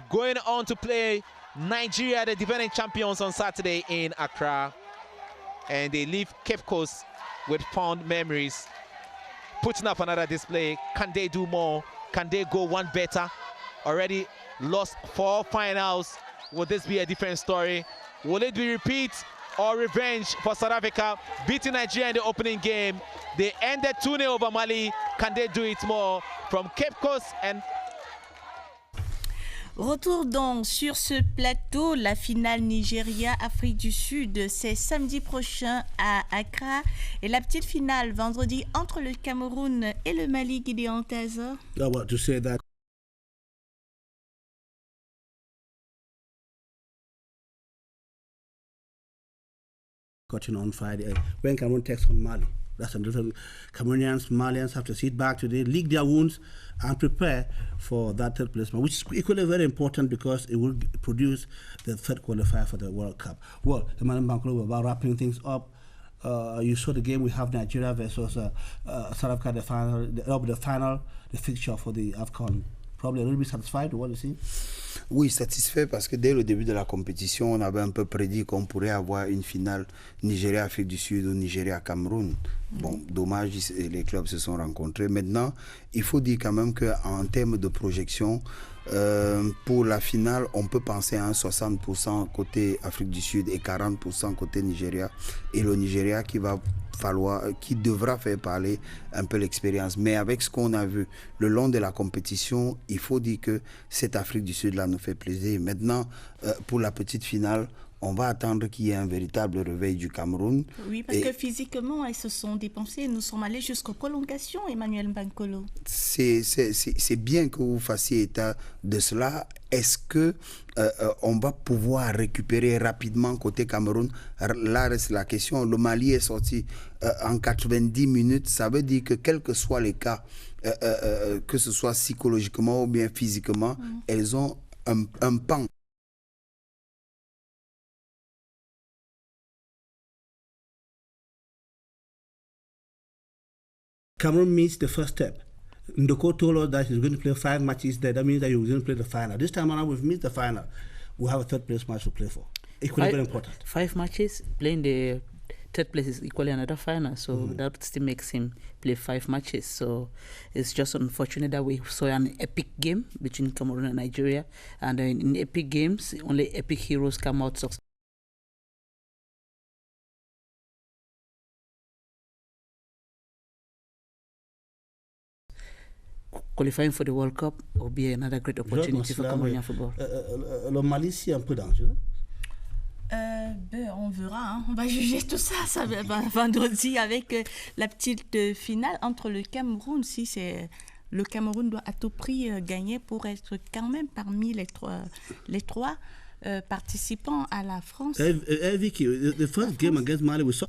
going on to play Nigeria, the defending champions, on Saturday in Accra, and they leave Cape Coast with fond memories, putting up another display. Can they do more? Can they go one better? Already lost 4 finals. Will this be a different story? Will it be repeat or revenge for South Africa, beating Nigeria in the opening game? They ended 2-0 over Mali. Can they do it more? From Cape Coast and Retour donc sur ce plateau, la finale Nigeria-Afrique du Sud, c'est samedi prochain à Accra. Et la petite finale vendredi entre le Cameroun et le Mali, Gideon Taza. I want to say that cutting on Friday when Cameroon takes on Mali. That's a little Cameroonians, Malians have to sit back today, lick their wounds, and prepare for that third placement, which is equally very important because it will produce the third qualifier for the World Cup. Well, the Madam Bankolo, we're about wrapping things up. You saw the game we have Nigeria versus South Africa, the final, the fixture for the AFCON. Probably a little bit satisfied with what you see? Oui, satisfait parce que dès le début de la compétition, on avait un peu prédit qu'on pourrait avoir une finale Nigeria-Afrique du Sud ou Nigeria-Cameroun. Bon, dommage, les clubs se sont rencontrés. Maintenant, il faut dire quand même qu'en termes de projection, pour la finale, on peut penser à un 60% côté Afrique du Sud et 40% côté Nigeria. Et le Nigeria qui devra faire parler un peu l'expérience. Mais avec ce qu'on a vu le long de la compétition, il faut dire que cette Afrique du Sud-là nous fait plaisir. Maintenant, pour la petite finale, on va attendre qu'il y ait un véritable réveil du Cameroun. Oui, parce que physiquement, ils se sont dépensés. Nous sommes allés jusqu'aux prolongations, Emmanuel Bankolo. C'est bien que vous fassiez état de cela. Est-ce que on va pouvoir récupérer rapidement côté Cameroun? Là reste la question. Le Mali est sorti en 90 minutes. Ça veut dire que quels que soient les cas, que ce soit psychologiquement ou bien physiquement, elles ont un pan. Cameroon missed the first step. Ndoko told us that he's going to play 5 matches there. That means that he was going to play the final. This time around, we've missed the final. We have a third place match to play for. Equally very important. 5 matches, playing the third place is equally another final. So that still makes him play 5 matches. So it's just unfortunate that we saw an epic game between Cameroon and Nigeria. And in epic games, only epic heroes come out successful. Qualifying for the World Cup will be another great opportunity for Cameroonian football. Le Mali, c'est un peu dangereux. On verra, hein. On va juger tout ça, vendredi avec la petite finale entre le Cameroun. Si c'est le Cameroun doit à tout prix gagner pour être quand même parmi les trois participants à la France. Vicky, the first game against Mali was so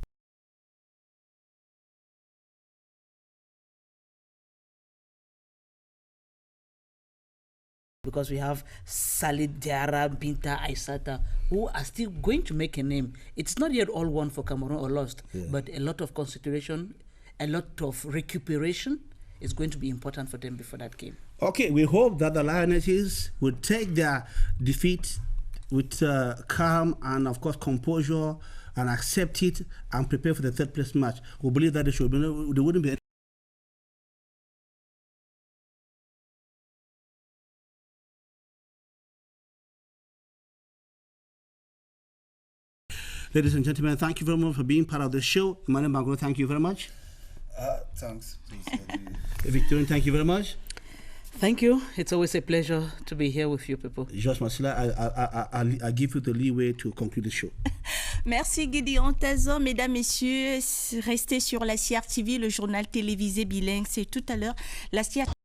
because we have Salid Diarra, Binta, Aissata, who are still going to make a name. It's not yet all won for Cameroon or lost, but a lot of consideration, a lot of recuperation is going to be important for them before that game. Okay, we hope that the Lionesses will take their defeat with calm and, of course, composure and accept it and prepare for the third place match. We believe that they wouldn't be. Ladies and gentlemen, thank you very much for being part of the show. Emmanuel Bankolo, thank you very much. Thanks. Victorine, thank you very much. Thank you. It's always a pleasure to be here with you people. George Marcella, I give you the leeway to conclude the show. Merci Gideon Tazo. Mesdames, Messieurs, restez sur la CRTV, le journal télévisé bilingue. C'est tout à l'heure. La CRTV